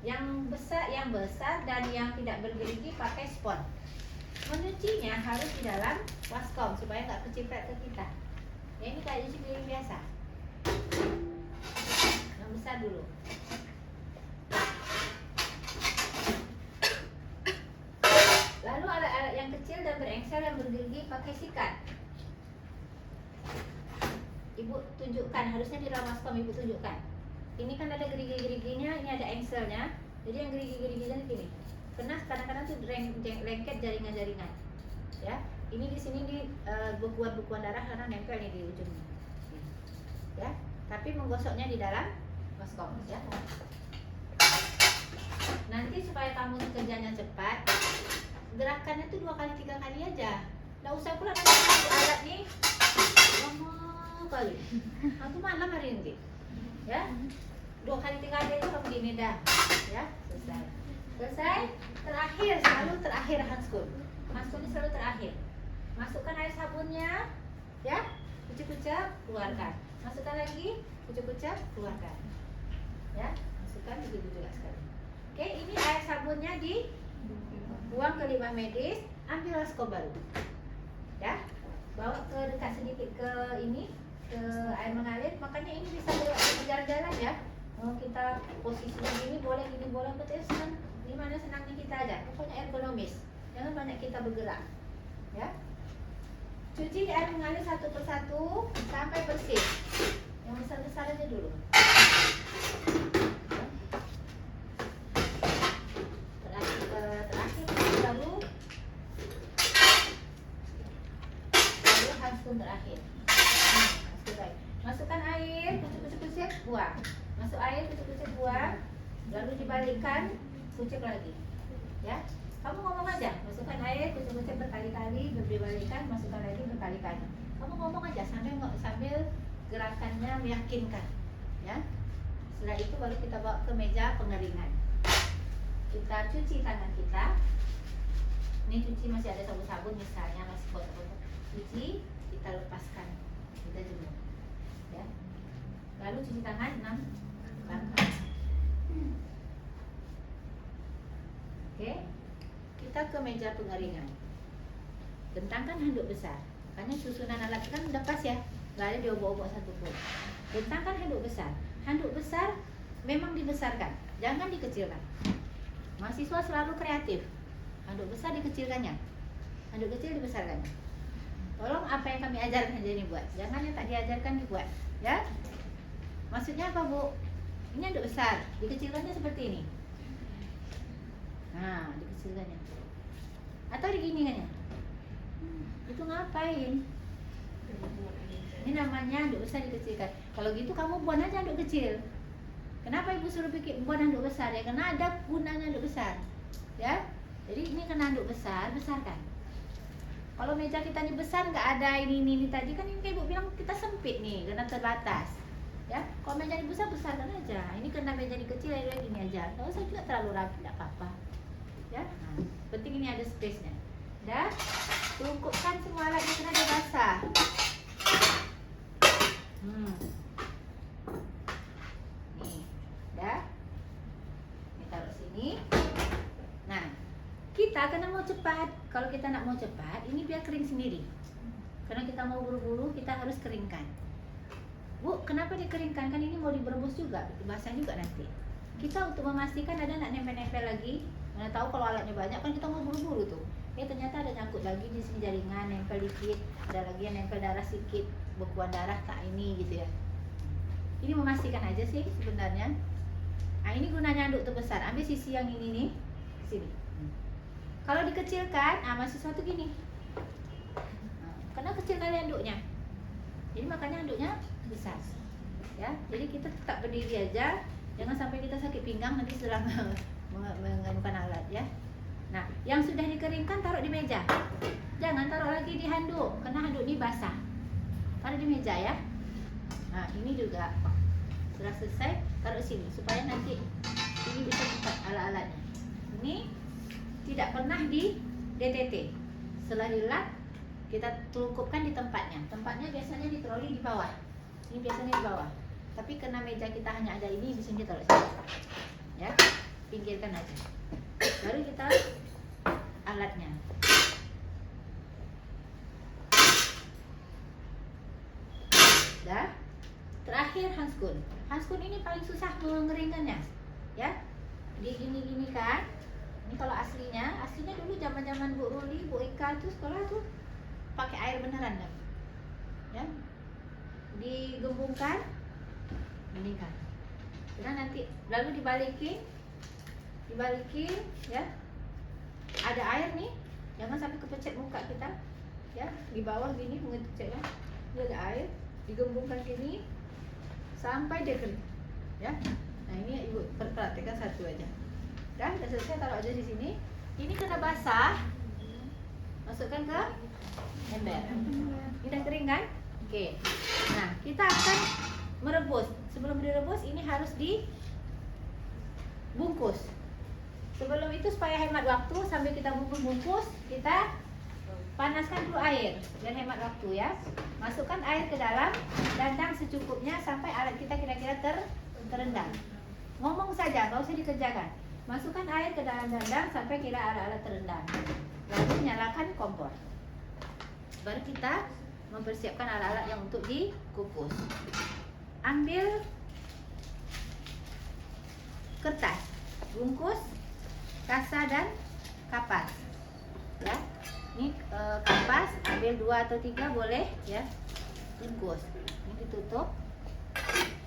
yang besar dan yang tidak bergerigi pakai spons. Menyucinya harus di dalam waskom supaya nggak keciprat ke kita. Ya, ini kayak cuci piring biasa. Yang besar dulu. Lalu alat-alat yang kecil dan berengsel yang bergerigi pakai sikat. Ibu tunjukkan, harusnya di dalam waskom ibu tunjukkan. Ini kan ada gerigi-geriginya, ini ada engselnya. Jadi yang gerigi-geriginya gini. Karena kadang-kadang tuh lengket jaringan-jaringan. Ya, ini di sini di bekuan-bekuan darah karena nempel nih di ujungnya. Ya, tapi menggosoknya di dalam baskom ya. Nanti supaya kamu kerjanya cepat, gerakannya tuh 2 kali 3 kali aja. Nggak usah pula nanti alat nih lama kali. Aku malam hari ini. Ya, 2 kali 3 kali itu kamu gini dah. Ya, selesai. Terakhir, selalu terakhir handskun. Handskun ini selalu terakhir. Masukkan air sabunnya, ya, kucuk-kucuk, keluarkan. Masukkan lagi, kucuk-kucuk, keluarkan. Ya, masukkan begitu juga sekali. Oke, ini air sabunnya dibuang ke limbah medis, ambil waskom baru. Ya, bawa ke dekat sedikit ke ini, ke air mengalir. Makanya ini bisa berjalan-jalan ya. Oh, kita posisinya gini boleh, betul senang. Di mana senangnya kita aja. Pokoknya ergonomis. Jangan banyak kita bergerak. Ya. Cuci di air mengalir satu persatu sampai bersih. Yang besar-besar aja dulu. Terakhir baru handskun terakhir. Masukkan air, kucuk-kucuk, buang. Masuk air, kucuk-kucuk, buang. Lalu dibalikkan, kucuk lagi. Ya, kamu ngomong aja. Masukkan air, kucuk-kucuk berkali-kali, dibalikan, masukkan lagi berkali-kali. Kamu ngomong aja sambil gerakannya meyakinkan. Ya. Setelah itu baru kita bawa ke meja pengeringan. Kita cuci tangan kita. Ini cuci masih ada sabun-sabun misalnya, masih kotor-kotor. Cuci, kita lepaskan, kita jemur. Ya. Lalu cuci tangan 6 langkah. Oke, kita ke meja pengeringan. Bentangkan handuk besar. Karena susunan alat kan udah pas ya, nggak ada diobok-obok satupun. Bentangkan handuk besar. Handuk besar memang dibesarkan, jangan dikecilkan. Mahasiswa selalu kreatif. Handuk besar dikecilkannya, handuk kecil dibesarkannya. Tolong apa yang kami ajarkan aja nih buat, jangan yang tak diajarkan dibuat. Ya, maksudnya apa Bu? Ini handuk besar, dikecilkannya seperti ini. Nah, dikecilkannya. Atau diginikannya. Itu ngapain? Ini namanya handuk besar dikecilkan. Kalau gitu kamu buat aja handuk kecil. Kenapa ibu suruh bikin buat handuk besar ya? Karena ada gunanya handuk besar. Ya. Jadi ini kena handuk besar, besarkan. Kalau meja kita ini besar, nggak ada ini tadi kan ini kayak ibu bilang kita sempit nih, karena terbatas. Ya, kalau meja ini besar, besarkan aja. Ini kena meja ini kecil, ya gini aja. Kalau saya juga terlalu rapi, tidak apa-apa. Ya, nah, penting ini ada space-nya. Dah, tungkupkan semua alatnya karena dia basah. Nih, dah. Ini taruh sini. Nah, kita karena mau cepat. Kalau kita nak mau cepat, ini biar kering sendiri. Karena kita mau buru-buru, kita harus keringkan. Bu, kenapa dikeringkan? Kan ini mau diberebus juga, basah juga nanti. Kita untuk memastikan ada nak nempel-nempel lagi. Mana tahu kalau alatnya banyak kan kita mau buru-buru tuh. Ternyata ada nyangkut lagi di sini jaringan, nempel dikit, ada lagi yang nempel darah sedikit, bekuan darah tak ini gitu ya. Ini memastikan aja sih sebenarnya. Nah, ini gunanya handuk terbesar. Ambil sisi yang ini nih, sini. Kalau dikecilkan, masih suatu gini. Karena kecil kali handuknya. Jadi makanya handuknya besar. Ya, jadi kita tetap berdiri aja. Jangan sampai kita sakit pinggang nanti setelah menganukan alat ya. Nah, yang sudah dikeringkan taruh di meja. Jangan taruh lagi di handuk, karena handuk ini basah. Taruh di meja ya. Nah, ini juga sudah selesai, taruh sini supaya nanti ini bisa cepat alat-alatnya. Ini tidak pernah di DTT. Setelah dilap, kita celupkan di tempatnya. Tempatnya biasanya di troli di bawah. Ini biasanya di bawah. Tapi karena meja kita hanya ada ini, bisa kita taruh sini. Ya, pinggirkan aja. Baru kita alatnya. Dah. Terakhir handskun. Handskun ini paling susah mengeringkannya. Ya. Digini-gini kan. Ini kalau aslinya dulu zaman-zaman Bu Ruli, Bu Ika tuh sekolah tuh pakai air beneran kan. Ya. Digembungkan. Ini kan. Nah, nanti lalu dibalikin ya. Ada air nih, jangan sampai kepecet muka kita ya. Di bawah gini mengecek ya. Ini ada air, digembungkan gini sampai dia kering ya. Nah, ini Ibu perhatikan satu aja. Dan udah selesai, taruh aja di sini. Ini kena basah, masukkan ke ember. Ini udah kering kan? Oke. Nah, kita akan merebus. Sebelum direbus ini harus dibungkus. Sebelum itu supaya hemat waktu, sambil kita bungkus, kita panaskan dulu air dan hemat waktu ya. Masukkan air ke dalam dandang secukupnya sampai alat kita kira-kira terendam. Ngomong saja, nggak usah dikerjakan. Masukkan air ke dalam dandang sampai kira alat-alat terendam. Lalu nyalakan kompor. Baru kita mempersiapkan alat-alat yang untuk dikukus. Ambil kertas, bungkus, kasa dan kapas ya. Ini kapas ambil 2 atau 3 boleh ya. Bungkus ini ditutup.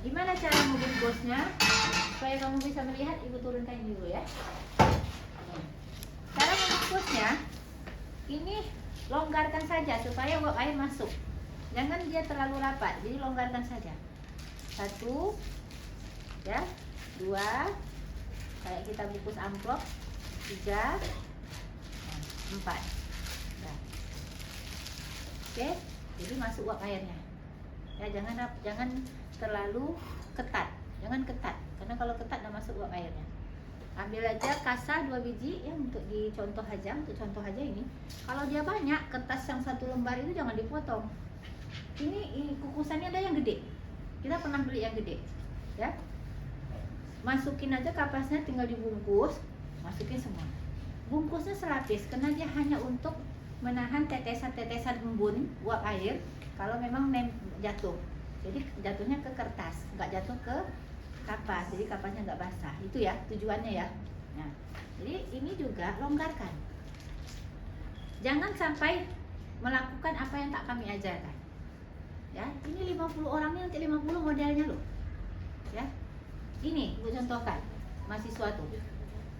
Gimana cara membungkusnya supaya kamu bisa melihat? Ibu turunkan ini dulu ya. Cara membungkusnya ini longgarkan saja supaya uap air masuk, jangan dia terlalu rapat, jadi longgarkan saja. 1 ya, 2 kayak kita bungkus amplop, 3, 4. Nah. Oke, jadi masuk uap airnya. Ya, jangan terlalu ketat. Jangan ketat, karena kalau ketat udah masuk uap airnya. Ambil aja kasa 2 biji ya, untuk dicontoh aja, ini. Kalau dia banyak, kertas yang 1 lembar itu jangan dipotong. Ini kukusannya ada yang gede. Kita pernah beli yang gede. Ya. Masukin aja kapasnya, tinggal dibungkus, masukin semua. Bungkusnya selapis karena dia hanya untuk menahan tetesan-tetesan embun uap air kalau memang jatuh. Jadi jatuhnya ke kertas, nggak jatuh ke kapas. Jadi kapasnya nggak basah. Itu ya tujuannya ya. Nah, jadi ini juga longgarkan. Jangan sampai melakukan apa yang tak kami ajarkan. Ya, ini 50 orang ini nanti 50 modelnya loh. Ya. Ini Ibu contohkan mahasiswa tuh.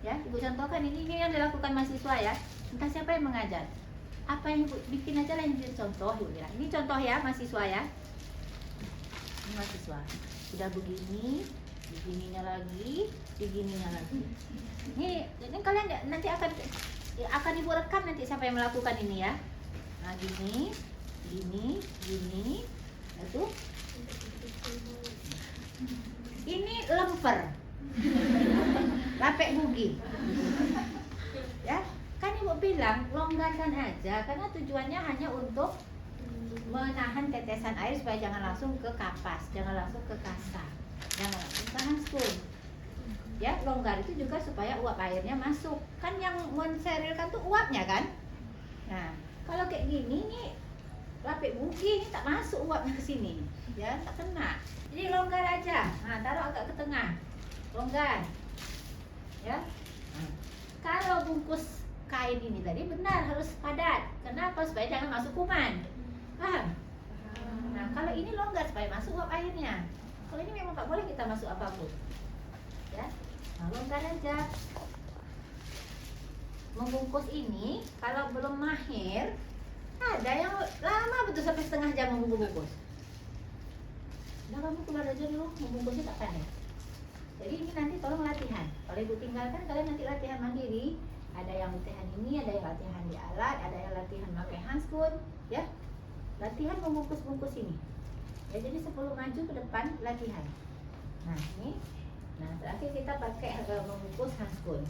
Ya, Ibu contohkan ini yang dilakukan mahasiswa ya. Entah siapa yang mengajar. Apa yang Ibu bikin aja lah yang jadi contoh Ibu bilang. Ini contoh ya mahasiswa ya. Ini mahasiswa. Sudah begini, begininya lagi, begininya lagi. Ini kalian nanti akan Ibu rekam nanti siapa yang melakukan ini ya. Nah, gini. Itu. Ini lemper. Lapek bugi. Ya, kan Ibu bilang longgarkan aja karena tujuannya hanya untuk menahan tetesan air supaya jangan langsung ke kapas, jangan langsung ke kasa, jangan langsung ke handskun. Ya, longgar itu juga supaya uap airnya masuk. Kan yang mensterilkan tuh uapnya kan. Nah, kalau kayak gini nih lapik bugi ini tak masuk uapnya ke sini. Ya, tak kena. Jadi longgar aja. Nah, taruh agak ke tengah. Longgar. Ya. Nah, kalau bungkus kain ini tadi benar harus padat. Kenapa? Supaya jangan masuk kuman. Paham? Nah, kalau ini longgar supaya masuk uap airnya. Kalau ini memang tak boleh kita masuk apapun. Ya. Nah, longgar aja. Membungkus ini kalau belum mahir, ada yang lama betul sampai setengah jam membungkus. Nah, kamu keluar aja dulu, membungkusnya tak pandai. Jadi ini nanti tolong latihan. Kalau Ibu tinggalkan, kalian nanti latihan mandiri. Ada yang latihan ini, ada yang latihan di alat, ada yang latihan pakai handskun, ya. Latihan membungkus-bungkus ini. Ya, jadi sebelum maju ke depan latihan. Nah, ini. Nah, terakhir kita pakai membungkus handskun.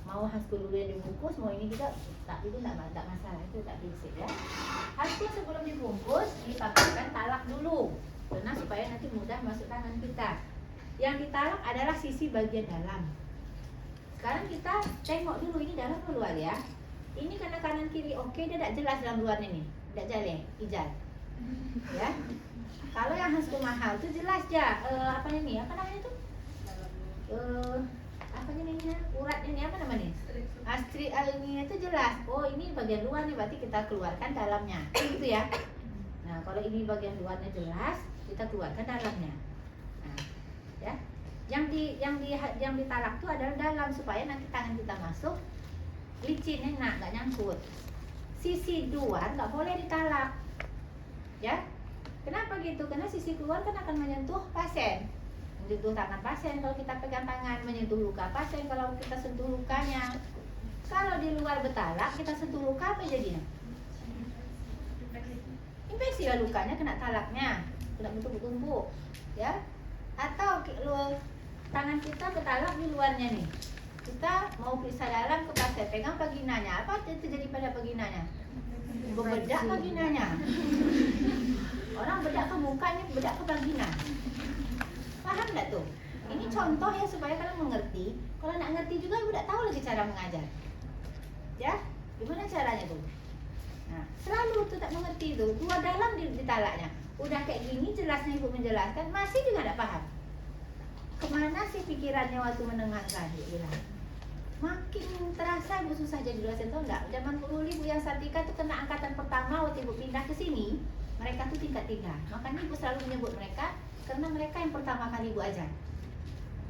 Mau handskun dulu yang dibungkus, mau ini juga tak, itu tak masalah, itu tak prinsip ya. Handskun sebelum dibungkus dipakaikan talak dulu, karena supaya nanti mudah masuk tangan kita. Yang ditalak adalah sisi bagian dalam. Sekarang kita tengok dulu ini dalam atau luar ya. Ini karena kanan kiri oke, dia tidak jelas dalam luarnya nih, tidak jalan, hijau. Ya. Kalau yang handskun mahal itu jelas ya. Apa ini? Apa namanya tuh? Apa namanya? Urat ini apa namanya? Astri ini itu jelas. Oh, ini bagian luar nih, berarti kita keluarkan dalamnya. Gitu ya. Nah, kalau ini bagian luarnya jelas, kita keluarkan dalamnya. Nah, ya. Yang ditalak itu adalah dalam supaya nanti tangan kita masuk licin, enak, nggak nyangkut. Sisi luar nggak boleh ditalak, ya. Kenapa gitu? Karena sisi keluar kan akan menyentuh pasien, menyentuh tangan pasien kalau kita pegang tangan, menyentuh luka pasien kalau kita sentuh lukanya. Kalau di luar bertalak, kita sentuh luka apa jadinya? Infeksi lah lukanya, kena talaknya, kena bentuk-bentuk, ya. Atau tangan kita bertalak di luarnya nih, kita mau periksa dalam ke pasien, pegang vaginanya, apa terjadi pada vaginanya? Bebedak vaginanya. Orang bedak ke mukanya, bedak ke vagina. Paham nggak tuh? Ini contoh ya supaya kalian mengerti. Kalau nak ngerti juga ibu tak tahu lagi cara mengajar. Ya, gimana caranya tuh? Nah, selalu tuh tak mengerti tuh. Luar dalam ditalaknya. Udah kayak gini jelasnya ibu menjelaskan, masih juga tak paham. Kemana sih pikirannya waktu mendengarkan? Dia bilang. Makin terasa ibu susah jadi dosen, tau enggak? Zaman dulu ibu yang Sartika tuh kena angkatan pertama waktu ibu pindah ke sini, mereka tuh tingkat 3. Makanya ibu selalu menyebut mereka karena mereka yang pertama kali ibu ajar.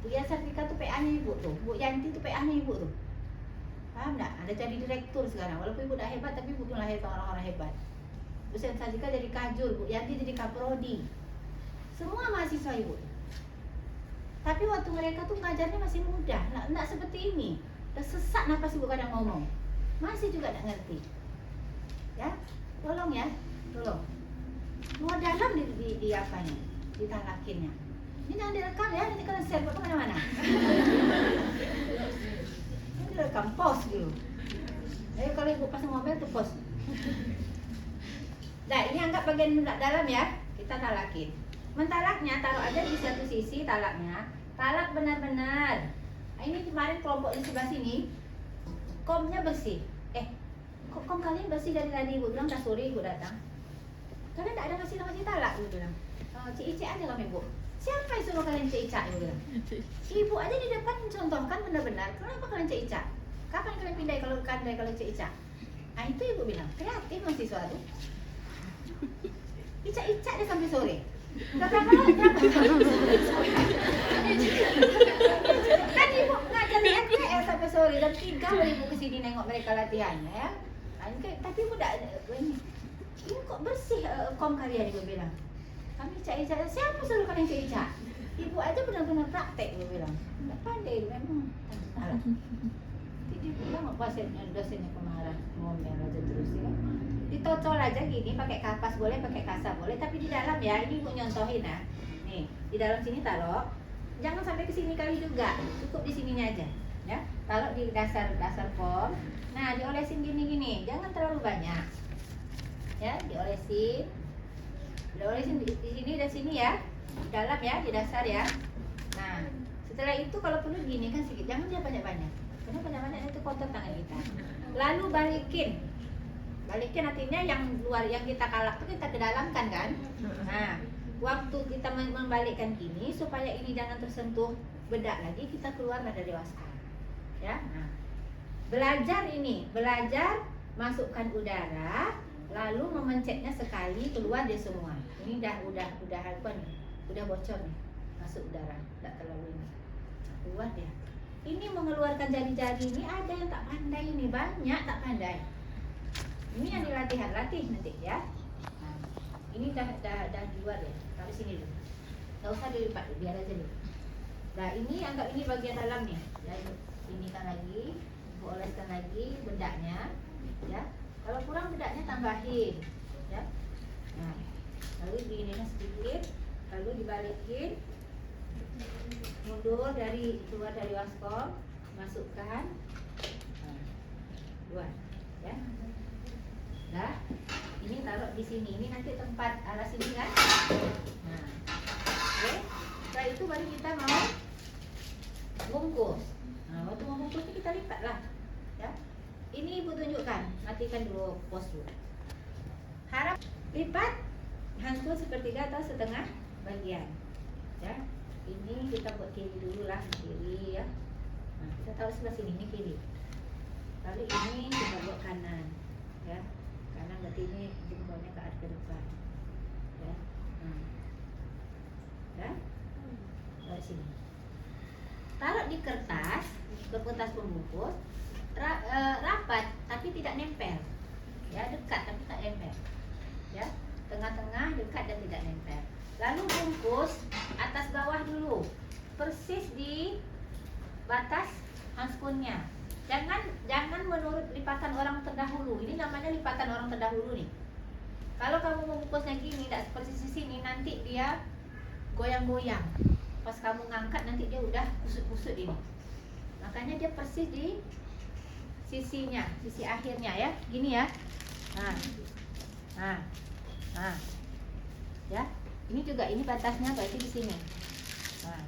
Bu yang Sartika tuh PA-nya ibu tuh, Bu Yanti tuh PA-nya ibu tuh. Paham enggak? Ada jadi direktur sekarang. Walaupun ibu udah hebat tapi ibu belum lahir orang-orang hebat. Bu yang Sartika jadi kajur, Bu Yanti jadi kaprodi. Semua mahasiswa ibu. Tapi waktu mereka tuh ngajarnya masih mudah, enggak seperti ini. Udah sesak napas ibu kadang ngomong, masih juga enggak ngerti. Ya, tolong ya, tolong. Luar dalam di apanya, ditalakinnya. Ini jangan direkam ya, nanti kalian share ke mana-mana. Ini direkam, post dulu. Ayo kalau ibu pasang mobil tuh post. Nah, ini anggap bagian dalam ya, kita talakin. Mentalaknya taruh aja di satu sisi talaknya. Talak benar-benar. Ini kemarin kelompok di sebelah sini, komnya bersih. Kom kalian bersih dari tadi ibu bilang, sore ibu datang. Kalian tak ada ngasih talak ibu bilang. Cik Ica aja kami ibu. Siapa yang suruh kalian Cik Ica ibu bilang. Ibu aja di depan mencontohkan benar-benar. Kenapa kalian Cik Ica? Kapan kalian pindah kalau Cik Ica? Nah itu ibu bilang, kreatif mahasiswa tuh. Ica dia sampai sore. Berapa? Kan ibu ngajar di MTL sampai sore jam 3 baru ibu kesini nengok mereka latihan ya. Tapi ibu ini kok bersih kom kalian ibu bilang. Kami Ica, siapa suruh kalian Ica? Ibu aja benar-benar praktek ibu bilang. Enggak pandai memang. Jadi ibu bilang dosennya kemarin ngomel aja terus ya. Ditocol aja gini, pakai kapas boleh, pakai kasa boleh, tapi di dalam ya, ini ibu nyontohin ya. Nih, di dalam sini taruh. Jangan sampai ke sini kali juga, cukup di sininya aja, ya. Taruh di dasar kom. Nah, diolesin gini-gini, jangan terlalu banyak. Ya, diolesin di sini dan sini ya, di dalam ya, di dasar ya. Nah, setelah itu kalau perlu gini kan sedikit, jangan dia banyak-banyak, karena banyak-banyak itu kotor tangan kita. Lalu balikin artinya yang luar yang kita kalak itu kita kedalamkan kan. Nah, waktu kita membalikkan gini supaya ini jangan tersentuh bedak lagi, kita keluarlah dari waskan. Ya. Nah, belajar masukkan udara, lalu memencetnya sekali keluar dia semua. Ini udah apa nih? Udah bocor nih. Masuk udara, tidak terlalu ini. Keluar dia. Ini mengeluarkan jari-jari ini ada yang tak pandai ini, banyak tak pandai. Ini yang latih nanti ya. Nah, ini dah di luar ya. Taruh sini dulu. Enggak usah dilipat, biar aja dulu. Nah, ini anggap ini bagian dalam nih. Ya, ini kan lagi. oleskan lagi bedaknya, ya. Kalau kurang bedaknya tambahin, ya. Nah, lalu diinikan sedikit, lalu dibalikin, mundur keluar dari waskom, masukkan, buat, ya. Nah, ini taruh di sini. Ini nanti tempat alas ini kan. Nah, oke. Setelah itu baru kita mau bungkus. Nah, waktu mau bungkus ini kita lipat lah, ya. Ini ibu tunjukkan. Matikan dulu pos dulu. Harap lipat handphone sepertiga atau setengah bagian, ya. Ini kita buat kiri dulu lah, kiri ya. Nah, kita taruh sebelah sini, ini kiri. Lalu ini kita buat kanan, ya. Kanan berarti ini jempolnya ke arah ke depan, ya. Ya, dari sini. Taruh di kertas pembungkus, rapat tapi tidak nempel, ya. Dekat tapi tak nempel, ya. Tengah-tengah dekat dan tidak nempel. Lalu bungkus atas bawah dulu, persis di batas handscoon-nya. Jangan menurut lipatan orang terdahulu. Ini namanya lipatan orang terdahulu nih. Kalau kamu membungkusnya gini, tidak persis di sini, nanti dia goyang-goyang. Pas kamu ngangkat nanti dia udah kusut-kusut ini. Makanya dia persis di sisinya, sisi akhirnya, ya. Gini ya. Nah. Ya. Ini juga, ini batasnya berarti di sini. Nah.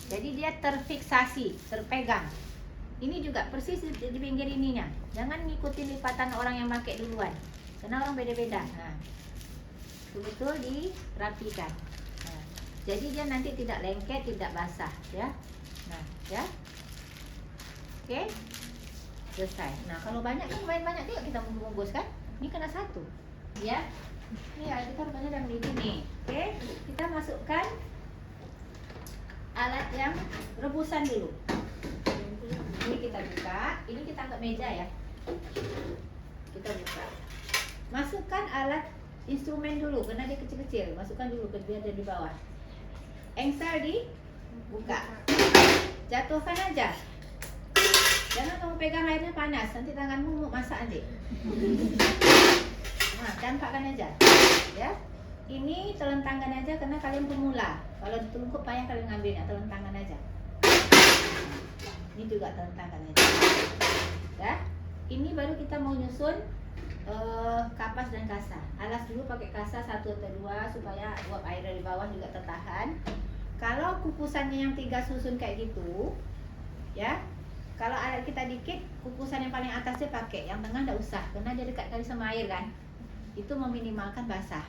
Jadi dia terfiksasi, terpegang. Ini juga persis di pinggir ininya. Jangan ngikutin lipatan orang yang pakai duluan. Karena orang beda-beda. Nah. Betul-betul dirapikan. Nah. Jadi dia nanti tidak lengket, tidak basah, ya. Nah, ya. Oke. Selesai. Nah, kalau banyak kan lumayan banyak juga kita membungkus kan. Ini kena satu, ya. Ini ya, kita rupanya udah mendidih nih. Oke, kita masukkan alat yang rebusan dulu. Ini kita buka, ini kita angkat meja ya. Kita buka. Masukkan alat instrumen dulu, karena dia kecil-kecil. Masukkan dulu biar dia di bawah. Engsel dibuka. Jatuhkan aja. Jangan kamu pegang airnya panas, nanti tanganmu mau masak nanti. Nah, campakkan aja, ya. Ini telentangkan aja karena kalian pemula. Kalau ditelungkup payah kalian ngambilnya, telentangkan aja. Ini juga telentangkan aja, ya. Ini baru kita mau nyusun kapas dan kasa. Alas dulu pakai kasa 1 atau 2 supaya uap air dari bawah juga tertahan. Kalau kukusannya yang 3 susun kayak gitu, ya. Kalau alat kita dikit, kukusan yang paling atasnya pakai, yang tengah enggak usah, karena dia dekat kali sama air kan. Itu meminimalkan basah.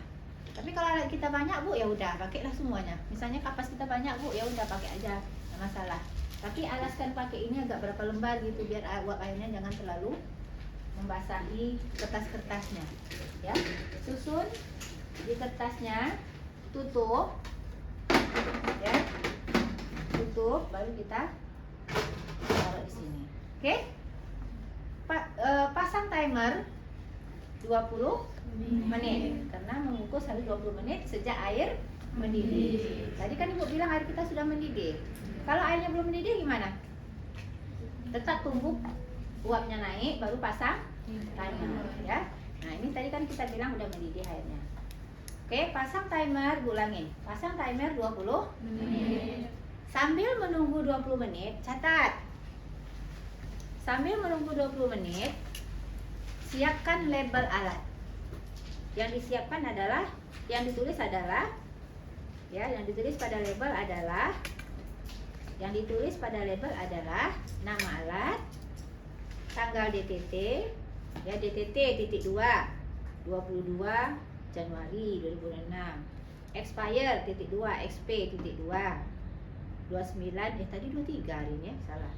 Tapi kalau alat kita banyak, Bu, ya udah pakailah semuanya. Misalnya kapas kita banyak, Bu, ya udah pakai aja, enggak masalah. Tapi alaskan pakai ini agak berapa lembar gitu biar uap airnya jangan terlalu membasahi kertas-kertasnya, ya. Susun di kertasnya, tutup, ya. Tutup, baru kita taruh di sini. Oke? Pasang timer 20 menit karena mengukus harus 20 menit sejak air mendidih. Tadi kan Ibu bilang air kita sudah mendidih. Kalau airnya belum mendidih gimana? Tetap tunggu uapnya naik baru pasang timer, ya. Nah, ini tadi kan kita bilang udah mendidih airnya. Oke, pasang timer, ulangin. Pasang timer 20 menit. Sambil menunggu 20 menit, catat. Sambil menunggu 20 menit, siapkan label alat. Yang disiapkan adalah, yang ditulis pada label adalah nama alat, tanggal DTT, ya, DTT titik 2, 22 Januari 2006, expire titik 2, XP titik 2, 29, tadi 23 hari ini ya, salah.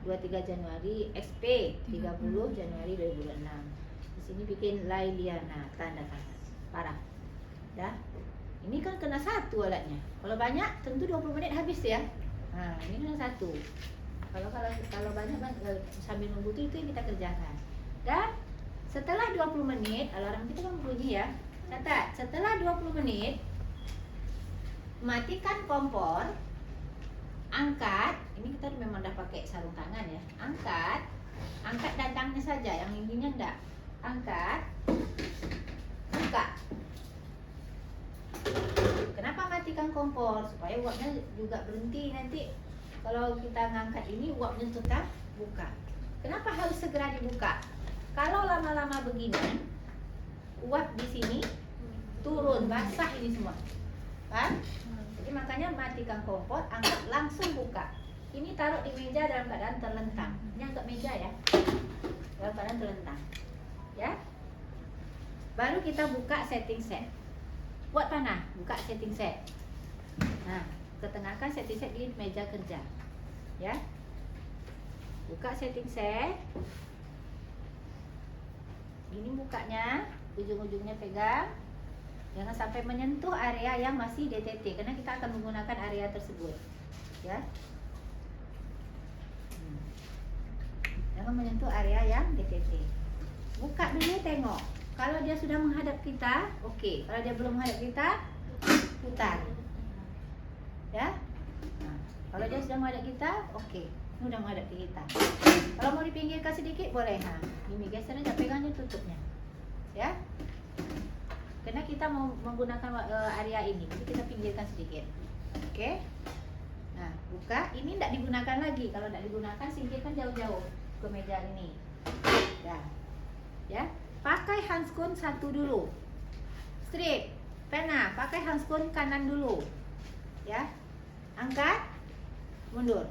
23 Januari, XP 30 Januari 2006. Di sini bikin Lailiana tanda tangan. Parah. Dah. Ini kan kena satu alatnya. Kalau banyak tentu 20 menit habis ya. Nah, ini kena satu. Kalau banyak sambil nunggu itu yang kita kerjakan. Dan setelah 20 menit, alarm kita kan bunyi ya. Catat, setelah 20 menit matikan kompor. Angkat, ini kita memang udah pakai sarung tangan ya. Angkat, Angkat datangnya saja, yang ininya enggak. Angkat, buka. Kenapa matikan kompor? Supaya uapnya juga berhenti nanti. Kalau kita ngangkat ini uapnya tetap buka. Kenapa harus segera dibuka? Kalau lama-lama begini, uap di sini turun, basah ini semua, kan? Jadi makanya matikan kompor, angkat langsung buka. Ini taruh di meja dalam keadaan terlentang. Ini angkat meja ya, dalam keadaan terlentang, ya. Baru kita buka setting set. Buat panah, buka setting set. Nah, ketengahkan setting set di meja kerja, ya. Buka setting set. Ini bukanya, ujung-ujungnya pegang. Jangan sampai menyentuh area yang masih DTT, karena kita akan menggunakan area tersebut, ya. Jangan menyentuh area yang DTT. Buka dulu, tengok. Kalau dia sudah menghadap kita, oke. Kalau dia belum menghadap kita, putar, ya. Nah, kalau dia sudah menghadap kita, oke. Ini udah menghadap kita. Kalau mau dipinggirkan sedikit boleh. Nah, ini geser aja, pegangnya, tutupnya, ya. Karena kita mau menggunakan area ini, jadi kita pinggirkan sedikit. Oke. Nah, buka. Ini tidak digunakan lagi. Kalau tidak digunakan, singkirkan jauh-jauh ke meja ini. Ya. Pakai handskun satu dulu. Strip. Pena. Pakai handskun kanan dulu. Ya. Angkat. Mundur.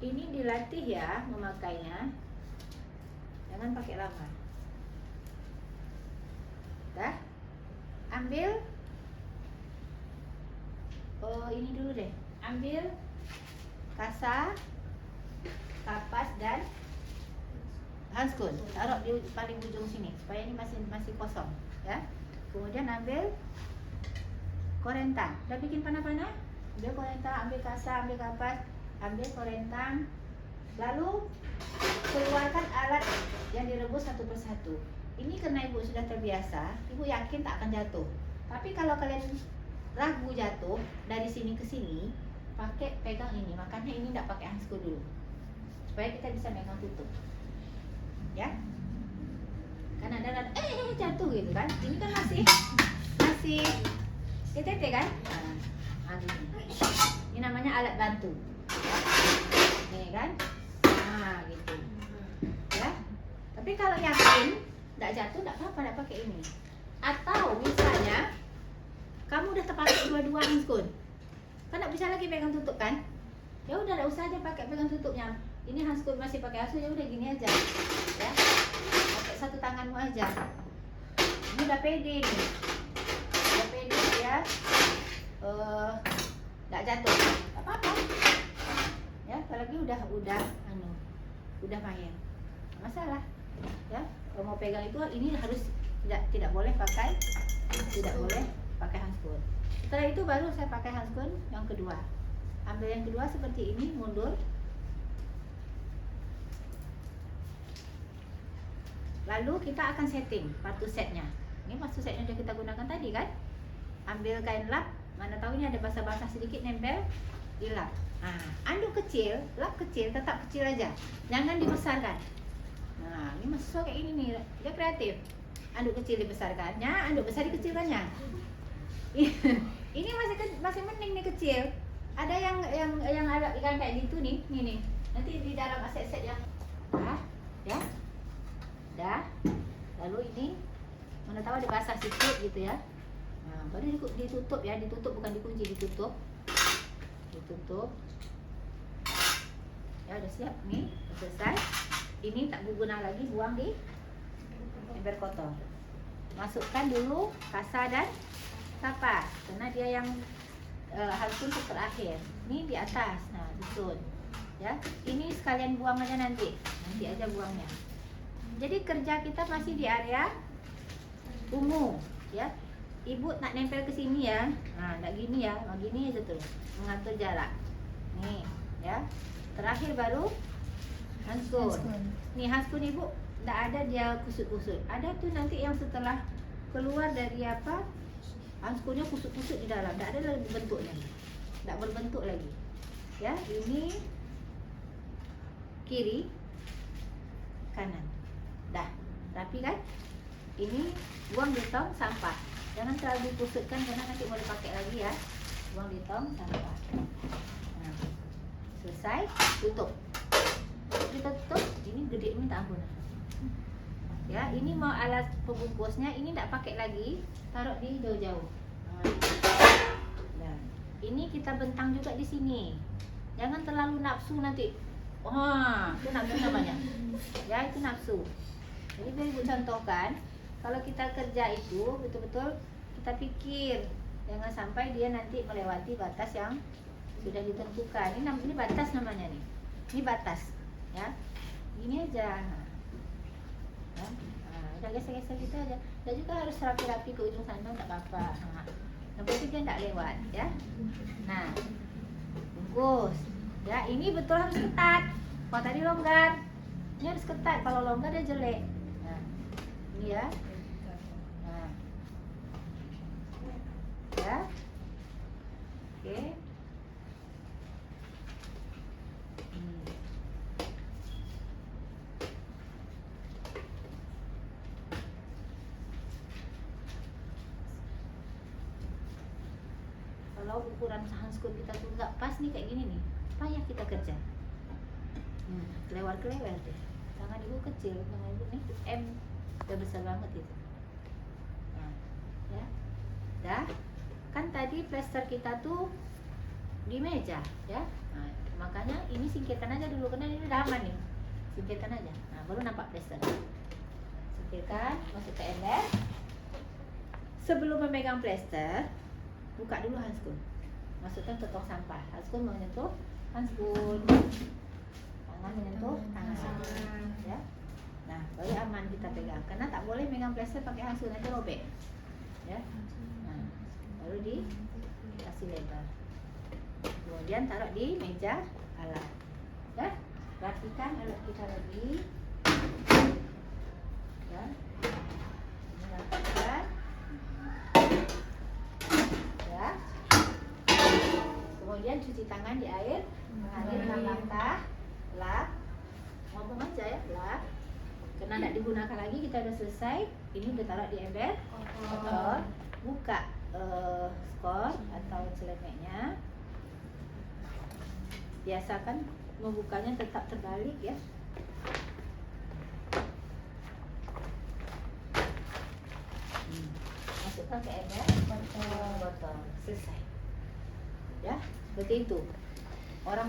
Ini dilatih ya memakainya. Jangan pakai lama. Dah, ambil ini dulu deh. Ambil kasa, kapas dan handskun. Taruh di paling ujung sini supaya ini masih kosong, ya. Kemudian ambil korentang. Udah bikin panah-panah? Ambil korentang, ambil kasa, ambil kapas, ambil korentang. Lalu keluarkan alat yang direbus satu persatu. Ini karena ibu sudah terbiasa, ibu yakin tak akan jatuh. Tapi kalau kalian ragu jatuh dari sini ke sini, pakai pegang ini. Makanya ini tidak pakai handskun dulu, supaya kita bisa megang tutup, ya. Kan ada jatuh gitu kan? Ini kan masih TTT kan? Nah, ini namanya alat bantu, nih kan? Nah, gitu, ya. Tapi kalau yakin tidak jatuh, tidak apa-apa, tidak pakai ini. Atau misalnya kamu udah terpakai dua-dua handskun, kan tidak bisa lagi pegang tutup kan? Ya udah, tidak usah aja pakai pegang tutupnya. Ini handskun masih pakai handskun, ya udah gini aja, ya. Pakai satu tanganmu aja. Ini udah pede nih, udah pede ya. Tidak jatuh, tidak apa-apa. Ya, apalagi udah main, masalah, ya. Kalau mau pegang itu, ini harus tidak boleh pakai handskun. Setelah itu baru saya pakai handskun yang kedua. Ambil yang kedua seperti ini, mundur. Lalu kita akan setting partu setnya. Ini partu setnya yang kita gunakan tadi kan? Ambil kain lap, mana tahu ini ada basah-basah sedikit, nempel di lap. Nah, anduk kecil, lap kecil, tetap kecil aja, jangan dibesarkan. Nah, ini masuk kayak ini nih, dia kreatif. Anduk kecil dibesarkannya, anduk besar dikecilkannya. Ini masih mending nih kecil. Ada yang ada ikan kayak gitu nih, nih. Nanti di dalam aset-aset yang dah. Lalu ini mana tahu ada basah sedikit gitu ya. Nah, baru ditutup ya, ditutup bukan dikunci, ditutup. Ya udah siap nih, selesai. Ini tak berguna lagi, buang di ember kotor. Masukkan dulu kasa dan kapas, karena dia yang handskun terakhir. Ini di atas, nah susun. Ya, ini sekalian buang aja nanti aja buangnya. Jadi kerja kita masih di area ungu, ya. Ibu nak nempel ke sini ya, nah nak gini ya, mau gini aja tuh, mengatur jarak. Nih, ya. Terakhir baru handskun. Nih handskun ibu tidak ada dia kusut-kusut. Ada tuh nanti yang setelah keluar dari handskunnya kusut-kusut di dalam. Tidak ada lagi bentuknya, tidak berbentuk lagi. Ya, ini kiri, kanan. Dah, rapi kan? Ini buang di tong sampah. Jangan terlalu dipusutkan karena nanti mau dipakai lagi ya. Buang di tong sampah. Nah, selesai, tutup. Kita tutup. Ini gede minta ampun. Ya, ini mau alat pembungkusnya. Ini tidak pakai lagi. Taruh di jauh-jauh. Nah, ini kita bentang juga di sini. Jangan terlalu nafsu nanti. Wah, itu nafsu namanya. Ya, itu nafsu. Jadi biar Ibu contohkan, kalau kita kerja itu betul-betul kita pikir, jangan sampai dia nanti melewati batas yang sudah ditentukan. Ini batas namanya nih. Ini batas, ya. Gini aja. Ya. Nah, udah geser-geser gitu aja. Dan juga harus rapi-rapi ke ujung sana, enggak apa-apa. Nah, yang penting dia enggak lewat, ya. Nah, bungkus. Ya, ini betul harus ketat. Kalau tadi longgar, ini harus ketat. Kalau longgar dia jelek. Nah, ini ya. Nah, ya, oke. Kalau ukuran handskun kita tuh nggak pas nih kayak gini nih, payah kita kerja. Kelewar-kelewar deh. Tangan Ibu kecil, tangan Ibu nih M udah besar banget itu. Nah, ya, dah. Kan tadi plester kita tuh di meja, ya. Nah, makanya ini singkirkan aja dulu karena ini udah aman nih. Singkirkan aja. Nah, baru nampak plester. Singkirkan, masuk ke ember. Sebelum memegang plester, buka dulu handskun. Masukkan ke tong sampah. Handskun menyentuh handskun. Tangan menyentuh tangan. Ya. Nah, baru aman kita pegang. Karena tak boleh megang plester pakai handskun, nanti robek. Ya. Nah, baru dikasih lebar. Kemudian taruh di meja alat. Ya. Rapikan alat kita lagi. Ya. Ini rapikan. Ya. Kemudian cuci tangan di air mengalir 6 langkah. Lap. Ngomong aja ya, lap. Karena tidak digunakan lagi, kita udah selesai. Ini udah taruh di ember kotor. Buka skor atau celeneknya. Biasakan membukanya tetap terbalik ya. Masukkan ke ember botol. Selesai. Ya, seperti itu. Orang